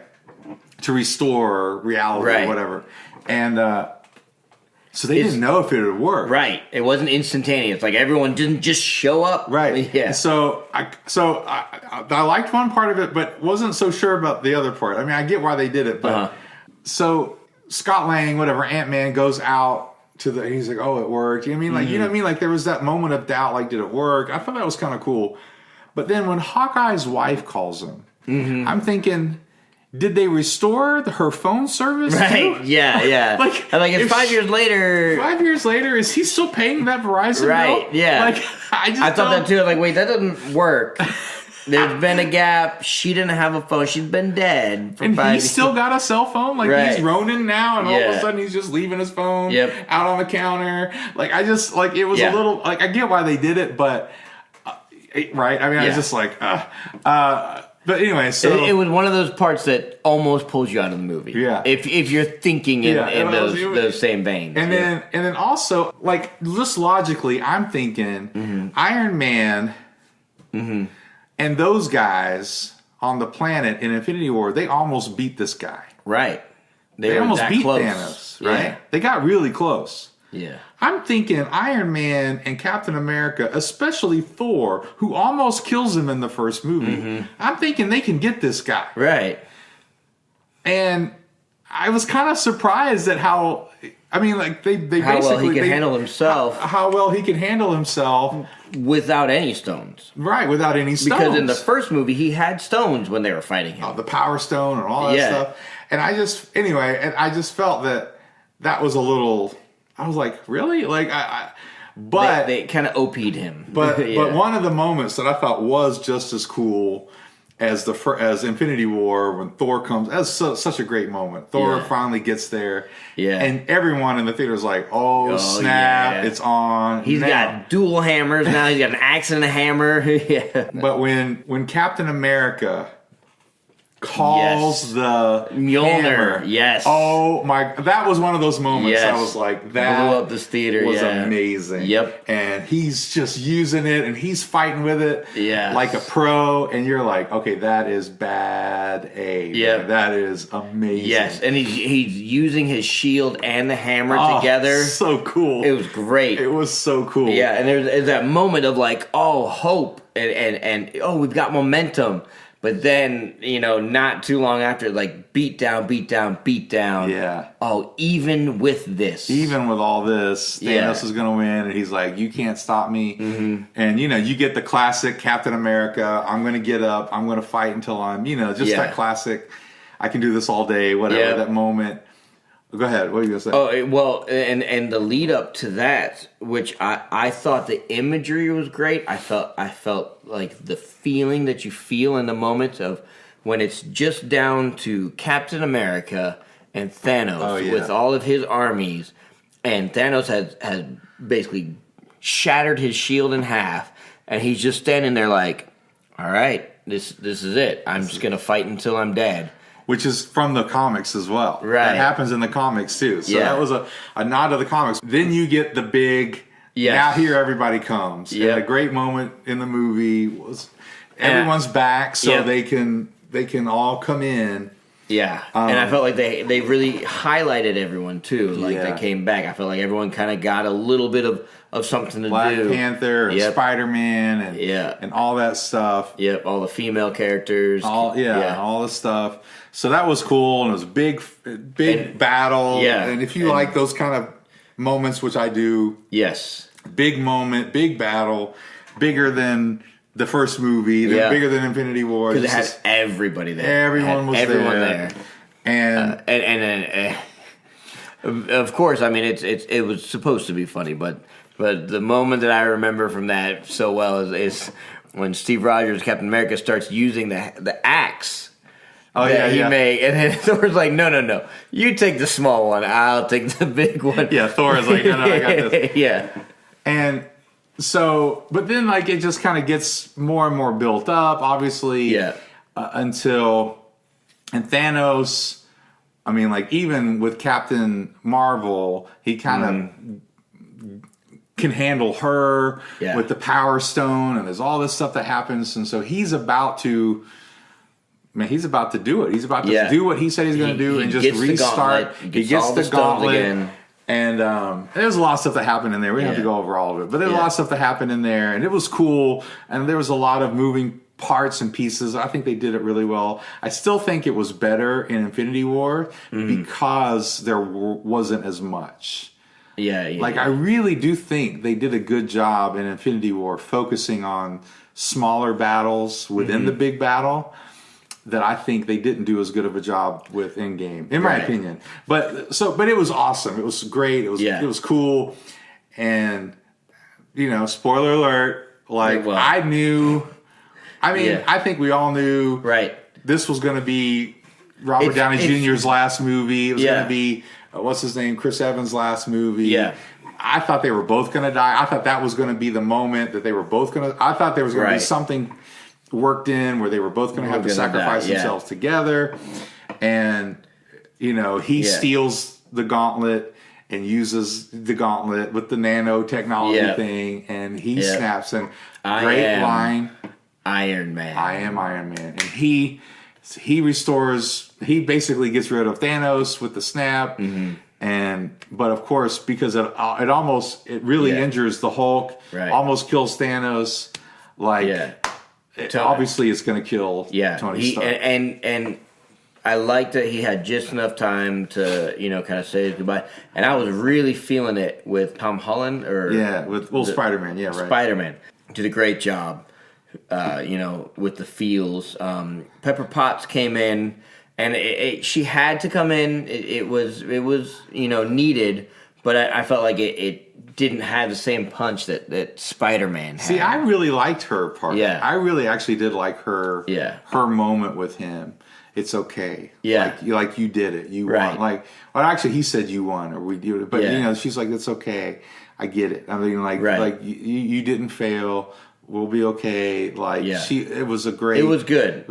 Speaker 2: To restore reality or whatever. And So they didn't know if it would work.
Speaker 1: Right. It wasn't instantaneous. Like everyone didn't just show up.
Speaker 2: Right.
Speaker 1: Yeah.
Speaker 2: So I liked one part of it, but wasn't so sure about the other part. I mean, I get why they did it, but so Scott Lang, whatever, Ant-Man goes out to he's like, oh, it worked. You know what I mean? Like, you know what I mean? Like there was that moment of doubt, like, did it work? I thought that was kind of cool. But then when Hawkeye's wife calls him, I'm thinking, did they restore her phone service?
Speaker 1: Right.
Speaker 2: Too?
Speaker 1: Yeah.
Speaker 2: Like
Speaker 1: if 5 years later.
Speaker 2: 5 years later, is he still paying that Verizon bill?
Speaker 1: Right. Yeah.
Speaker 2: Like
Speaker 1: I thought that too. Like, wait, that doesn't work. There's been a gap. She didn't have a phone. She's been dead for 5 years.
Speaker 2: He's still got a cell phone. Like he's Ronin now, and all of a sudden he's just leaving his phone out on the counter. Like I just like it was a little like I get why they did it, but right. I mean, I was just like, but anyway, so
Speaker 1: it was one of those parts that almost pulls you out of the movie. Yeah, if you're thinking in those same veins.
Speaker 2: And then also like just logically, I'm thinking Iron Man and those guys on the planet in Infinity War, they almost beat this guy.
Speaker 1: Right,
Speaker 2: they almost beat Thanos. Right, they got really close.
Speaker 1: Yeah.
Speaker 2: I'm thinking Iron Man and Captain America, especially Thor, who almost kills him in the first movie. I'm thinking they can get this guy.
Speaker 1: Right.
Speaker 2: And I was kind of surprised at how, I mean, like they
Speaker 1: how
Speaker 2: basically...
Speaker 1: well he can handle himself.
Speaker 2: How well he can handle himself.
Speaker 1: Without any stones.
Speaker 2: Right, without any stones.
Speaker 1: Because in the first movie, he had stones when they were fighting him.
Speaker 2: The Power Stone and all that stuff. And I just felt that was a little... I was like, really? Like, but
Speaker 1: they kind of OP'd him.
Speaker 2: But one of the moments that I thought was just as cool as as Infinity War when Thor comes. That's such a great moment. Thor finally gets there, and everyone in the theater is like, "Oh snap! It's on."
Speaker 1: He's got dual hammers now. He's got an axe and a hammer.
Speaker 2: But when Captain America calls the
Speaker 1: Mjolnir.
Speaker 2: Hammer.
Speaker 1: Yes.
Speaker 2: Oh my! That was one of those moments. I was like, that
Speaker 1: blew up this theater.
Speaker 2: Was amazing.
Speaker 1: Yep.
Speaker 2: And he's just using it, and he's fighting with it, like a pro. And you're like, okay, that is bad. That is amazing.
Speaker 1: Yes, and he's using his shield and the hammer together.
Speaker 2: So cool.
Speaker 1: It was great.
Speaker 2: It was so cool.
Speaker 1: Yeah, and there's that moment of like, oh, hope, and oh, we've got momentum. But then, not too long after, like, beat down.
Speaker 2: Yeah.
Speaker 1: Oh, even with this.
Speaker 2: Even with all this, Thanos is going to win. And he's like, you can't stop me. And, you get the classic Captain America, I'm going to get up, I'm going to fight until I'm, that classic, I can do this all day, whatever, that moment. Go ahead. What are you going to say?
Speaker 1: Oh, well, and the lead up to that, which I thought the imagery was great. I felt like the feeling that you feel in the moment of when it's just down to Captain America and Thanos with all of his armies, and Thanos has basically shattered his shield in half, and he's just standing there like, all right, this is it. I'm just going to fight until I'm dead.
Speaker 2: Which is from the comics as well.
Speaker 1: Right.
Speaker 2: That happens in the comics too. So that was a nod to the comics. Then you get the big, now here everybody comes. And a great moment in the movie was everyone's back so they can all come in. Yeah.
Speaker 1: And I felt like they really highlighted everyone too. Like they came back. I felt like everyone kind of got a little bit of something to
Speaker 2: Black
Speaker 1: do.
Speaker 2: Black Panther and Spider-Man and all that stuff.
Speaker 1: Yep, all the female characters.
Speaker 2: All the stuff. So that was cool, and it was a big battle. Yeah. And if you like those kind of moments, which I do.
Speaker 1: Yes.
Speaker 2: Big moment, big battle, bigger than the first movie, bigger than Infinity War.
Speaker 1: Because it had everybody there.
Speaker 2: Everyone was there.
Speaker 1: And of course, I mean, it was supposed to be funny, but the moment that I remember from that so well is when Steve Rogers, Captain America, starts using the axe. He made, and then Thor's like, no, you take the small one, I'll take the big one.
Speaker 2: Yeah, Thor is like, no, I got this.
Speaker 1: Yeah.
Speaker 2: And so, but then like it just kind of gets more and more built up, obviously, until, and Thanos, I mean, like even with Captain Marvel, he kind of can handle her with the Power Stone, and there's all this stuff that happens, and so he's about to do it. He's about to do what he said he's going to do and just restart.
Speaker 1: He gets the gauntlet again.
Speaker 2: And there's a lot of stuff that happened in there. We don't have to go over all of it. But there's a lot of stuff that happened in there. And it was cool. And there was a lot of moving parts and pieces. I think they did it really well. I still think it was better in Infinity War because there wasn't as much. I really do think they did a good job in Infinity War focusing on smaller battles within the big battle. That I think they didn't do as good of a job with Endgame, in my opinion. But it was awesome. It was great. It was cool. And spoiler alert. I knew. I mean, I think we all knew. This was going to be Robert Downey Jr.'s last movie. It was going to be what's his name, Chris Evans' last movie. I thought they were both going to die. I thought that was going to be the moment that they were both going to. I thought there was going to be something worked in where they were both going to have to sacrifice themselves together, and he steals the gauntlet and uses the gauntlet with the nanotechnology thing, and he snaps and great line,
Speaker 1: Iron Man.
Speaker 2: I am Iron Man, and he restores. He basically gets rid of Thanos with the snap, but of course because it really injures the Hulk, almost kills Thanos, obviously, it's going to kill Tony Stark. And I liked that he had just enough time to, kind of say goodbye. And I was really feeling it with Tom Holland. With Spider-Man. Yeah, right.
Speaker 1: Spider-Man did a great job, with the feels. Pepper Potts came in, and she had to come in. It was needed, but I felt like it didn't have the same punch that Spider-Man had.
Speaker 2: See, I really liked her part. Yeah. I really actually did like her her moment with him. It's okay. Yeah. Like you did it. You won. Actually he said you won or we did it. But she's like, it's okay. I get it. I mean you didn't fail. We'll be okay. It was good. It was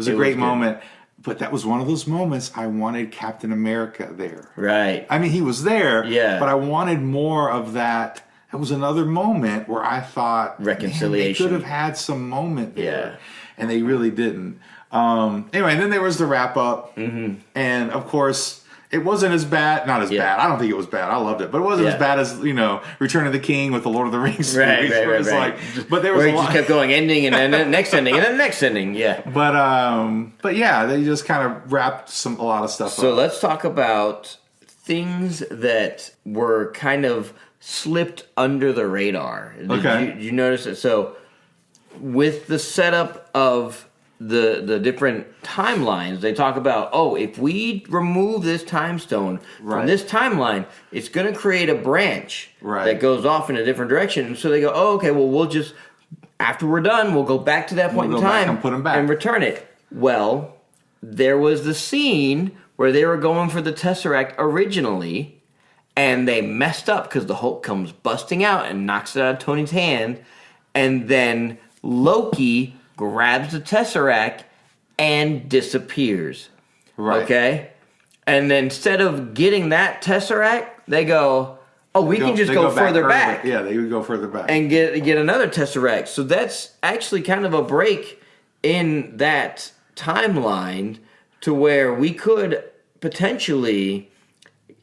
Speaker 2: a great moment. But that was one of those moments I wanted Captain America there.
Speaker 1: Right.
Speaker 2: I mean, he was there, but I wanted more of that. It was another moment where I thought,
Speaker 1: reconciliation.
Speaker 2: They could have had some moment there, and they really didn't. Anyway, and then there was the wrap up, and of course, it wasn't as bad. Not as bad. I don't think it was bad. I loved it, but it wasn't as bad as Return of the King with the Lord of the Rings.
Speaker 1: Right.
Speaker 2: But there was
Speaker 1: where it just kept going, ending, and then next ending, and then next ending. Yeah.
Speaker 2: But yeah, they just kind of wrapped a lot of stuff up.
Speaker 1: So let's talk about things that were kind of slipped under the radar. Did you notice it? So with the setup of the different timelines, they talk about, if we remove this time stone from this timeline, it's going to create a branch that goes off in a different direction. And so they go, we'll just, after we're done, we'll go back to that point in time
Speaker 2: and put them back
Speaker 1: and return it. Well, there was the scene where they were going for the Tesseract originally, and they messed up because the Hulk comes busting out and knocks it out of Tony's hand, and then Loki grabs the Tesseract and disappears.
Speaker 2: Right.
Speaker 1: Okay? And then instead of getting that Tesseract, they go, we can just go further back.
Speaker 2: Yeah, they would go further back.
Speaker 1: And get another Tesseract. So that's actually kind of a break in that timeline to where we could potentially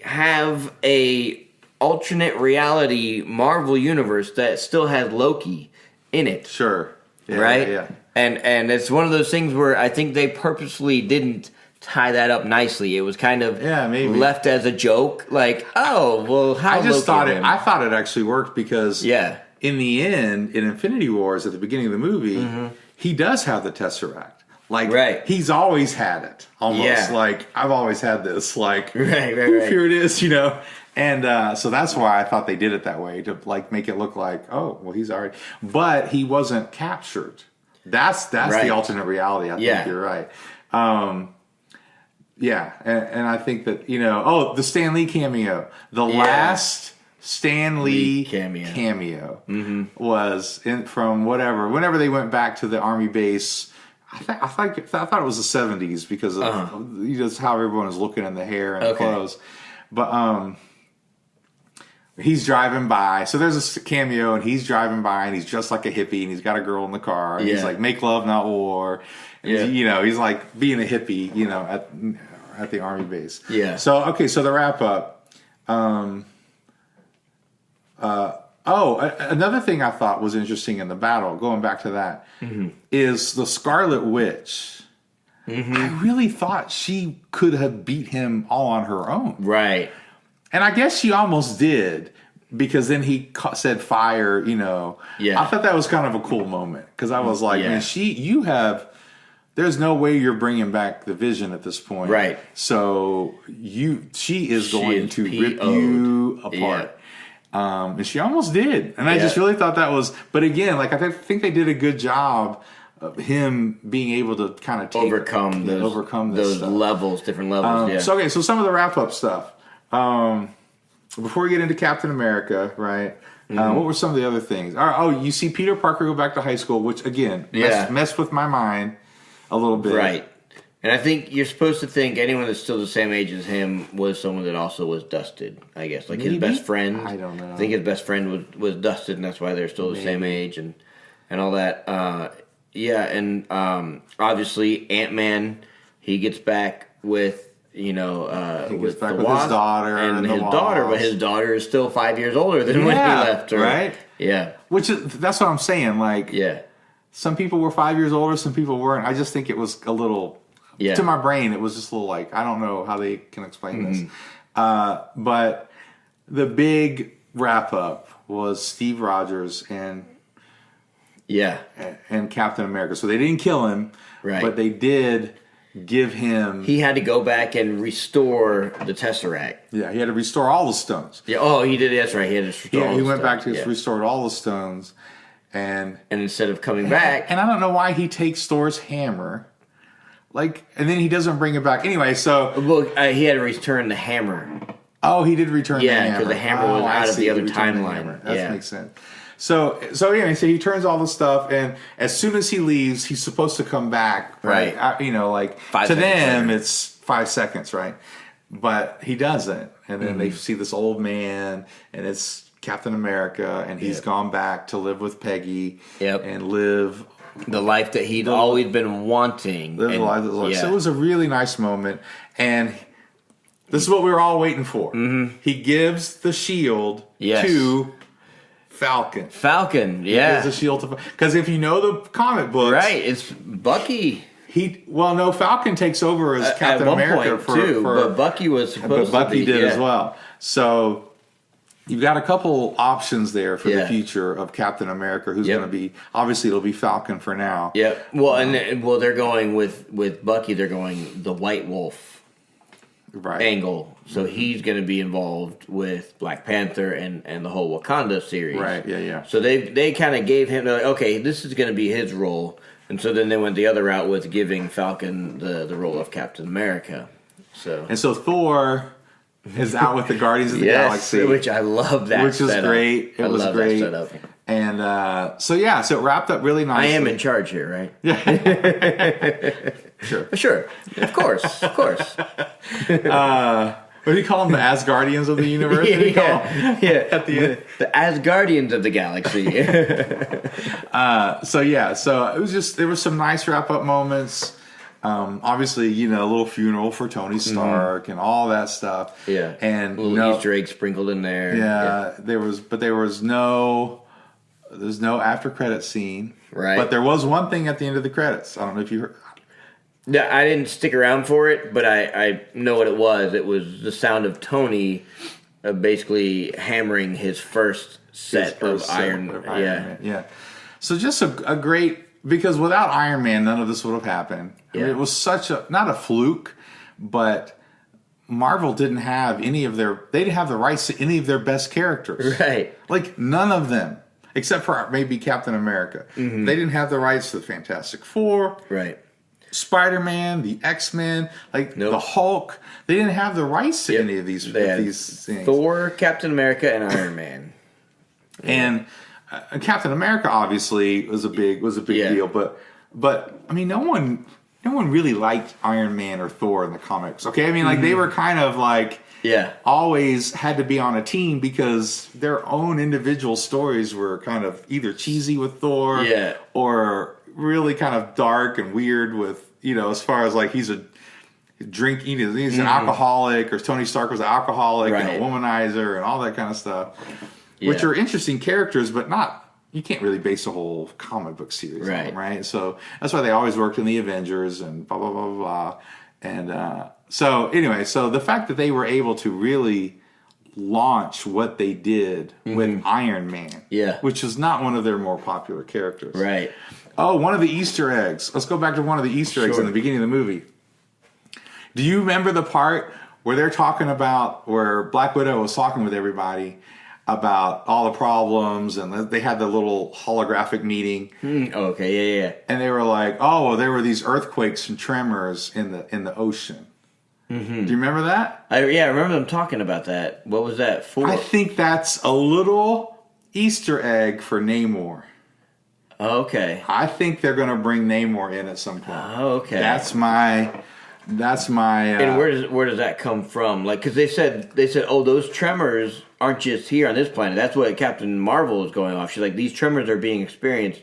Speaker 1: have a alternate reality Marvel universe that still has Loki in it.
Speaker 2: Sure.
Speaker 1: Yeah, right? Yeah. And it's one of those things where I think they purposely didn't tie that up nicely. It was kind of left as a joke. How
Speaker 2: I just thought I thought it actually worked because in the end, in Infinity Wars at the beginning of the movie, he does have the Tesseract. He's always had it. Almost I've always had this. Here it is, And so that's why I thought they did it that way, to make it look like, he's already. But he wasn't captured. That's the alternate reality. I think you're right. And I think that the Stan Lee cameo, the last Stan Lee cameo was from whenever they went back to the army base. I thought it was the 70s because of just how everyone was looking in the hair and the clothes, but he's driving by. So there's a cameo, and he's driving by, and he's dressed like a hippie, and he's got a girl in the car. And he's like, "Make love, not war." And he's like being a hippie, at the army base. Yeah. So so the wrap up. Another thing I thought was interesting in the battle, going back to that, is the Scarlet Witch. I really thought she could have beat him all on her own.
Speaker 1: Right.
Speaker 2: And I guess she almost did, because then he said fire, Yeah. I thought that was kind of a cool moment, because I was like, man, there's no way you're bringing back the Vision at this point.
Speaker 1: Right.
Speaker 2: So she is going to rip you apart. Yeah. And she almost did. And I just really thought that was, but again, like I think they did a good job of him being able to kind of
Speaker 1: overcome those
Speaker 2: stuff.
Speaker 1: Levels, different levels.
Speaker 2: So some of the wrap up stuff. Before we get into Captain America, right? What were some of the other things? You see Peter Parker go back to high school, which again messed with my mind a little bit.
Speaker 1: Right. And I think you're supposed to think anyone that's still the same age as him was someone that also was dusted, I guess. Like his best friend.
Speaker 2: I don't know.
Speaker 1: I think his best friend was dusted, and that's why they're still the same age and all that. And obviously Ant-Man, he gets back with, with
Speaker 2: his daughter
Speaker 1: and his daughter, but his daughter is still 5 years older than when he left her.
Speaker 2: Right?
Speaker 1: Yeah.
Speaker 2: That's what I'm saying. Like, some people were 5 years older, some people weren't. I just think it was a little, to my brain, it was just a little like, I don't know how they can explain this. But the big wrap up was Steve Rogers and Captain America. So they didn't kill him, but they did give him...
Speaker 1: He had to go back and restore the Tesseract.
Speaker 2: Yeah, he had to restore all the stones.
Speaker 1: Yeah, he did. That's right. He had to restore all the stones.
Speaker 2: He went back to restored all the stones. And
Speaker 1: instead of coming back...
Speaker 2: And I don't know why he takes Thor's hammer. And then he doesn't bring it back. Anyway, so...
Speaker 1: Well, he had to return the hammer.
Speaker 2: Oh, he did return the hammer.
Speaker 1: Yeah, because the hammer was out of the other timeline.
Speaker 2: That makes sense. So he turns all the stuff, and as soon as he leaves, he's supposed to come back, right?
Speaker 1: 5
Speaker 2: to them,
Speaker 1: later.
Speaker 2: it's 5 seconds, right? But he doesn't, and then they see this old man, and it's Captain America, and he's gone back to live with Peggy, and live
Speaker 1: the life that he'd always been wanting.
Speaker 2: So it was a really nice moment, and this is what we were all waiting for. He gives the shield to Falcon,
Speaker 1: yeah.
Speaker 2: He gives the shield to, because if you know the comic books,
Speaker 1: right, it's Bucky.
Speaker 2: Falcon takes over as Captain America
Speaker 1: but Bucky was supposed to be.
Speaker 2: But Bucky did as well. So you've got a couple options there for the future of Captain America, who's going to be, obviously it'll be Falcon for now.
Speaker 1: Yeah. Well, they're going with Bucky. They're going the White Wolf. Angle, so he's going to be involved with Black Panther and the whole Wakanda series,
Speaker 2: right? Yeah.
Speaker 1: So they kind of gave him okay, this is going to be his role, and so then they went the other route with giving Falcon the role of Captain America. So
Speaker 2: Thor is out with the Guardians of the Galaxy,
Speaker 1: which I love that,
Speaker 2: which was great. It was great.
Speaker 1: That setup.
Speaker 2: And so it wrapped up really nicely.
Speaker 1: I am in charge here, right?
Speaker 2: Yeah.
Speaker 1: Sure. Of course.
Speaker 2: What do you call them? The Asgardians of the universe?
Speaker 1: At the end, the Asgardians of the galaxy.
Speaker 2: So it was just, there were some nice wrap up moments. Obviously, a little funeral for Tony Stark and all that stuff.
Speaker 1: Yeah,
Speaker 2: and
Speaker 1: little Easter egg sprinkled in there.
Speaker 2: Yeah, there was no after credit scene.
Speaker 1: Right,
Speaker 2: but there was one thing at the end of the credits. I don't know if you heard.
Speaker 1: Yeah, I didn't stick around for it, but I know what it was. It was the sound of Tony basically hammering his first set of Iron Man.
Speaker 2: Yeah. So just a great, because without Iron Man, none of this would have happened.
Speaker 1: Yeah.
Speaker 2: I mean, it was not a fluke, but Marvel didn't have they didn't have the rights to any of their best characters.
Speaker 1: Right.
Speaker 2: Like none of them, except for maybe Captain America.
Speaker 1: Mm-hmm.
Speaker 2: They didn't have the rights to the Fantastic Four.
Speaker 1: Right.
Speaker 2: Spider-Man, the X-Men, the Hulk. They didn't have the rights to any of these things.
Speaker 1: Thor, Captain America, and Iron Man.
Speaker 2: And Captain America obviously was a big deal, but I mean, no one really liked Iron Man or Thor in the comics. Okay, I mean, they were kind of always had to be on a team because their own individual stories were kind of either cheesy with Thor, or really kind of dark and weird with, as far as he's an alcoholic, or Tony Stark was an alcoholic and a womanizer and all that kind of stuff. which are interesting characters, but you can't really base a whole comic book series on them, right? So that's why they always worked in the Avengers and blah, blah, blah, blah, blah. And so anyway, so the fact that they were able to really launch what they did with Iron Man, which is not one of their more popular characters.
Speaker 1: Right.
Speaker 2: Oh, one of the Easter eggs. Let's go back to one of the Easter eggs in the beginning of the movie. Do you remember the part where they're talking about, where Black Widow was talking with everybody about all the problems, and they had the little holographic meeting?
Speaker 1: Okay, yeah.
Speaker 2: And they were like, oh, well, there were these earthquakes and tremors in the ocean. Mm-hmm. Do you remember that?
Speaker 1: I remember them talking about that. What was that for?
Speaker 2: I think that's a little Easter egg for Namor.
Speaker 1: Okay.
Speaker 2: I think they're going to bring Namor in at some point.
Speaker 1: Oh, okay.
Speaker 2: That's my.
Speaker 1: And where does that come from? Like, because they said, oh, those tremors aren't just here on this planet. That's what Captain Marvel is going off. She's like, these tremors are being experienced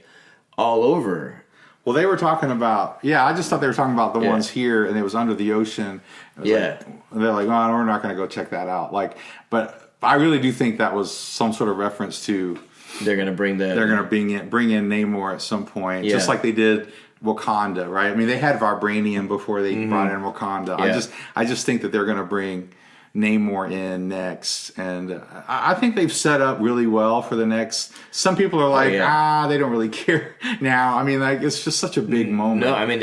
Speaker 1: all over.
Speaker 2: Well, they were talking about. Yeah, I just thought they were talking about the ones here, and it was under the ocean. They're like, oh, we're not going to go check that out. Like, but I really do think that was some sort of reference to.
Speaker 1: They're going to bring
Speaker 2: in Namor at some point, just like they did Wakanda, right? I mean, they had vibranium before they brought in Wakanda.
Speaker 1: Yeah.
Speaker 2: I just think that they're going to bring Namor in next, and I think they've set up really well for the next. Some people are like, they don't really care now. I mean, like, it's just such a big moment.
Speaker 1: No, I mean,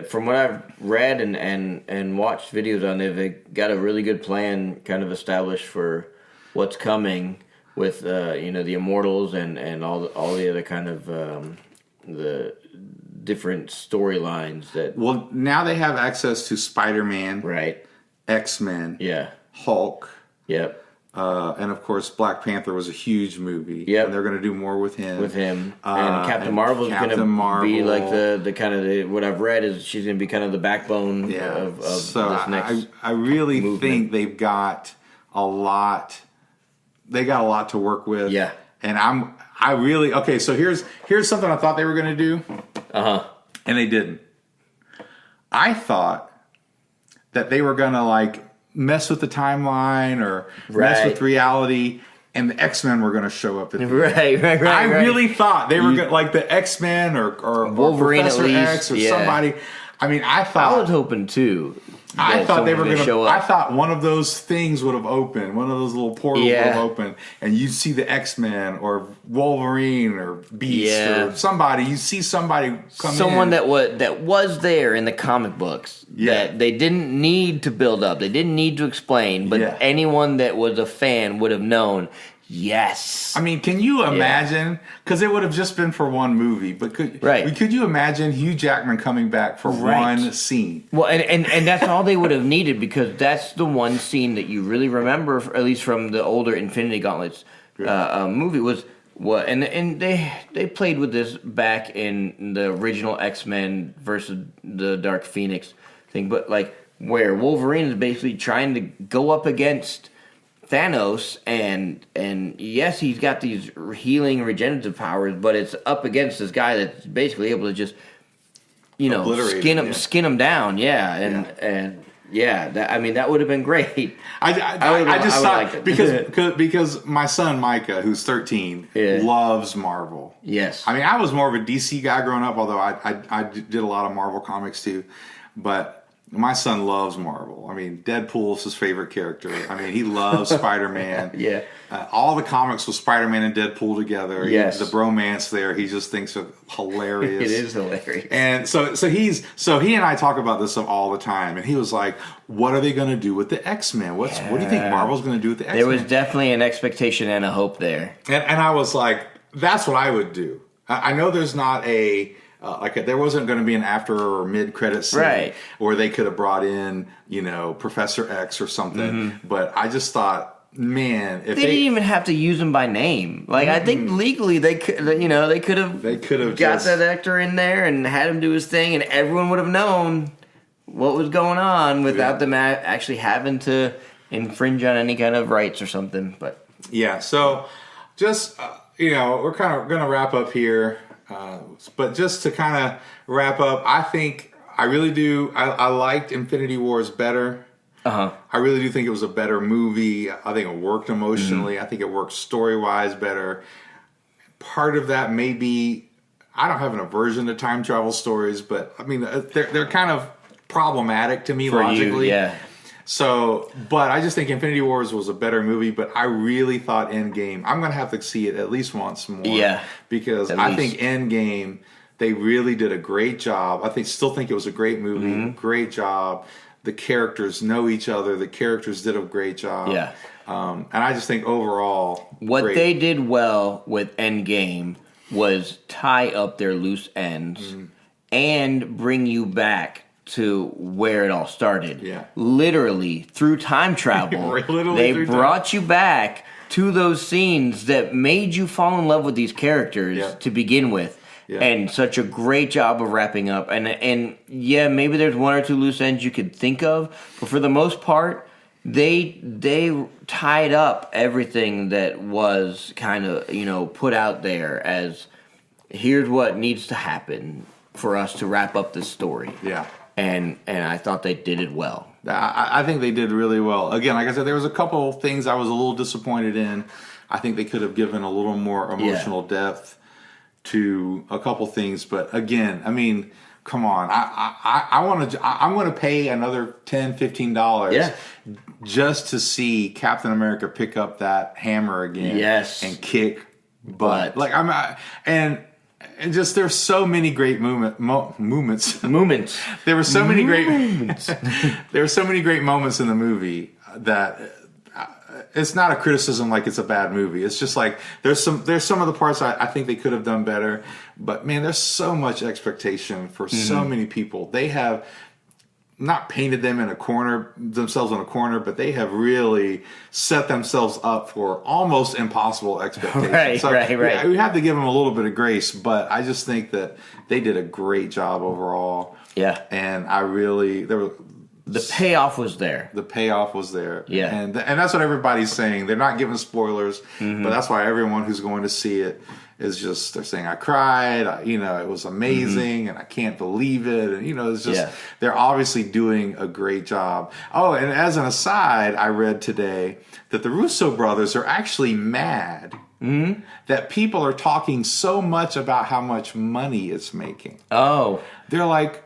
Speaker 1: from what I've read and watched videos on, they've got a really good plan kind of established for what's coming with the Immortals and all the other kind of the different storylines that.
Speaker 2: Well, now they have access to Spider-Man,
Speaker 1: right?
Speaker 2: X-Men, Hulk, and of course Black Panther was a huge movie. And they're going to do more with him. And
Speaker 1: Captain Marvel is going to be like the kind of what I've read is she's going to be kind of the backbone of this next.
Speaker 2: I really
Speaker 1: movement.
Speaker 2: think they've got a lot. They got a lot to work with.
Speaker 1: Yeah.
Speaker 2: And okay, so here's something I thought they were going to do. And they didn't. I thought that they were going to like mess with the timeline or mess with reality, and the X-Men were going to show up at the end.
Speaker 1: Right.
Speaker 2: I really thought they were going like the X-Men or
Speaker 1: Wolverine
Speaker 2: Professor
Speaker 1: at least,
Speaker 2: X or somebody. I mean, I
Speaker 1: was hoping too.
Speaker 2: I thought they were going to
Speaker 1: show up.
Speaker 2: I thought one of those things would have opened. One of those little portals would have opened, and you'd see the X-Men or Wolverine or Beast or somebody. You see somebody come in.
Speaker 1: Someone that was there in the comic books that they didn't need to build up. They didn't need to explain, but anyone that was a fan would have known. Yes.
Speaker 2: I mean, can you imagine? Because it would have just been for one movie, but could you imagine Hugh Jackman coming back for one scene?
Speaker 1: Well, and that's all they would have needed, because that's the one scene that you really remember, at least from the older Infinity Gauntlet's movie, was what, and they played with this back in the original X-Men versus the Dark Phoenix thing, but like where Wolverine is basically trying to go up against Thanos, and yes, he's got these healing regenerative powers, but it's up against this guy that's basically able to just, skin him down. That would have been great.
Speaker 2: I just thought because my son Micah, who's 13, loves Marvel.
Speaker 1: Yes,
Speaker 2: I mean, I was more of a DC guy growing up, although I did a lot of Marvel comics too, but. My son loves Marvel. I mean, Deadpool's his favorite character. I mean, he loves Spider-Man. All the comics with Spider-Man and Deadpool together.
Speaker 1: Yes.
Speaker 2: The bromance there, he just thinks it's hilarious.
Speaker 1: It is hilarious.
Speaker 2: And so he and I talk about this all the time. And he was like, what are they going to do with the X-Men? What do you think Marvel's going to do with the X-Men?
Speaker 1: There was definitely an expectation and a hope there.
Speaker 2: And I was like, that's what I would do. I know there's not a... there wasn't going to be an after or mid-credit scene where they could have brought in, Professor X or something. But I just thought, man, if
Speaker 1: they didn't even have to use him by name. Like I think legally they could have got that actor in there and had him do his thing, and everyone would have known what was going on without them actually having to infringe on any kind of rights or something. But
Speaker 2: so just we're kind of going to wrap up here. But just to kind of wrap up, I think I really do. I liked Infinity Wars better. I really do think it was a better movie. I think it worked emotionally. I think it worked story-wise better. Part of that may be, I don't have an aversion to time travel stories, but I mean, they're kind of problematic to me
Speaker 1: For
Speaker 2: logically.
Speaker 1: you, yeah.
Speaker 2: So, but I just think Infinity Wars was a better movie, but I really thought Endgame, I'm going to have to see it at least once more.
Speaker 1: Yeah.
Speaker 2: Because I think Endgame, they really did a great job. Still think it was a great movie, great job. The characters know each other. The characters did a great job.
Speaker 1: Yeah.
Speaker 2: And I just think overall,
Speaker 1: what
Speaker 2: great.
Speaker 1: they did well with Endgame was tie up their loose ends and bring you back to where it all started.
Speaker 2: Yeah.
Speaker 1: Literally, through time travel, they brought you back to those scenes that made you fall in love with these characters to begin with. Yeah. And such a great job of wrapping up. And yeah, maybe there's one or two loose ends you could think of, but for the most part, they tied up everything that was kind of, put out there as here's what needs to happen for us to wrap up this story.
Speaker 2: Yeah.
Speaker 1: And I thought they did it well.
Speaker 2: I think they did really well. Again, like I said, there was a couple things I was a little disappointed in. I think they could have given a little more emotional depth to a couple things, but again, I mean, come on, I'm going to pay another $10-15 just to see Captain America pick up that hammer again, and kick butt. Like and just there's so many great moments. There were so many great there were so many great moments in the movie that. It's not a criticism like it's a bad movie. It's just like there's some of the parts I think they could have done better. But man, there's so much expectation for so many people. They have not painted themselves in a corner, but they have really set themselves up for almost impossible expectations.
Speaker 1: Right.
Speaker 2: We have to give them a little bit of grace, but I just think that they did a great job overall.
Speaker 1: Yeah,
Speaker 2: and
Speaker 1: the payoff was there.
Speaker 2: Yeah. And that's what everybody's saying. They're not giving spoilers, but that's why everyone who's going to see it is just, they're saying, I cried, it was amazing, and I can't believe it. And, it's just, they're obviously doing a great job. Oh, and as an aside, I read today that the Russo brothers are actually mad that people are talking so much about how much money it's making.
Speaker 1: Oh.
Speaker 2: They're like,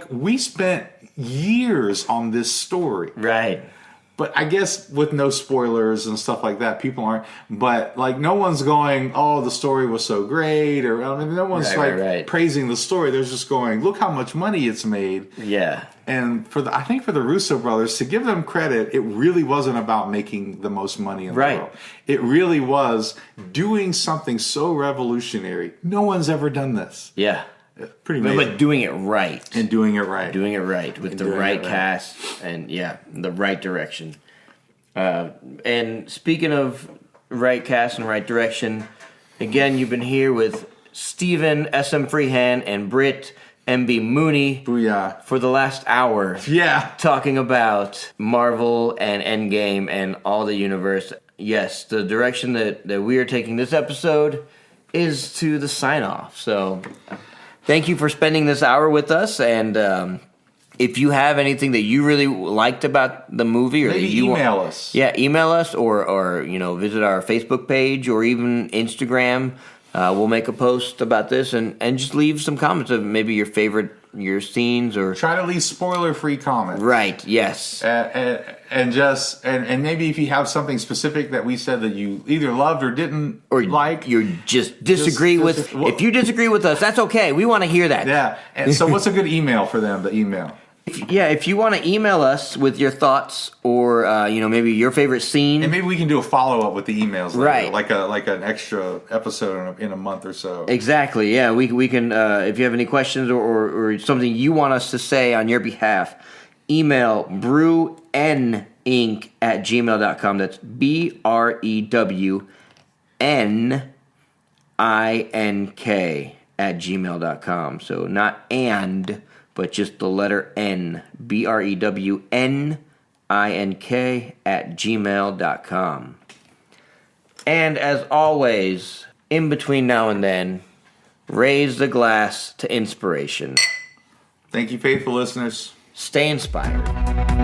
Speaker 2: we spent years on this story.
Speaker 1: Right.
Speaker 2: But I guess with no spoilers and stuff like that, people aren't. But no one's going, oh, the story was so great, or no one's praising the story. They're just going, look how much money it's made.
Speaker 1: Yeah.
Speaker 2: And I think for the Russo brothers, to give them credit, it really wasn't about making the most money in the world. It really was doing something so revolutionary. No one's ever done this.
Speaker 1: Yeah.
Speaker 2: Pretty amazing.
Speaker 1: But doing it right.
Speaker 2: And doing it right.
Speaker 1: With the right cast and, the right direction. And speaking of right cast and right direction, again, you've been here with Steven, SM Freehand, and Britt, MB Mooney.
Speaker 2: Booyah.
Speaker 1: For the last hour.
Speaker 2: Yeah.
Speaker 1: Talking about Marvel and Endgame and all the universe. Yes, the direction that we are taking this episode is to the sign-off. So... thank you for spending this hour with us, and if you have anything that you really liked about the movie, or
Speaker 2: maybe email us.
Speaker 1: Yeah, email us, or visit our Facebook page or even Instagram. We'll make a post about this, and just leave some comments of maybe your scenes, or
Speaker 2: try to leave spoiler-free comments.
Speaker 1: Right. Yes.
Speaker 2: And maybe if you have something specific that we said that you either loved or didn't like,
Speaker 1: you just disagree with. If you disagree with us, that's okay. We want to hear that.
Speaker 2: Yeah. And so, what's a good email for them to email?
Speaker 1: If you want to email us with your thoughts, or maybe your favorite scene,
Speaker 2: and maybe we can do a follow up with the emails later,
Speaker 1: right?
Speaker 2: Like an extra episode in a month or so.
Speaker 1: Exactly. Yeah, we can. If you have any questions or something you want us to say on your behalf, email brewnink@gmail.com. That's BREWNINK@gmail.com. So not and, but just the letter N. BREWNINK@gmail.com. And as always, in between now and then, raise the glass to inspiration.
Speaker 2: Thank you, faithful listeners.
Speaker 1: Stay inspired.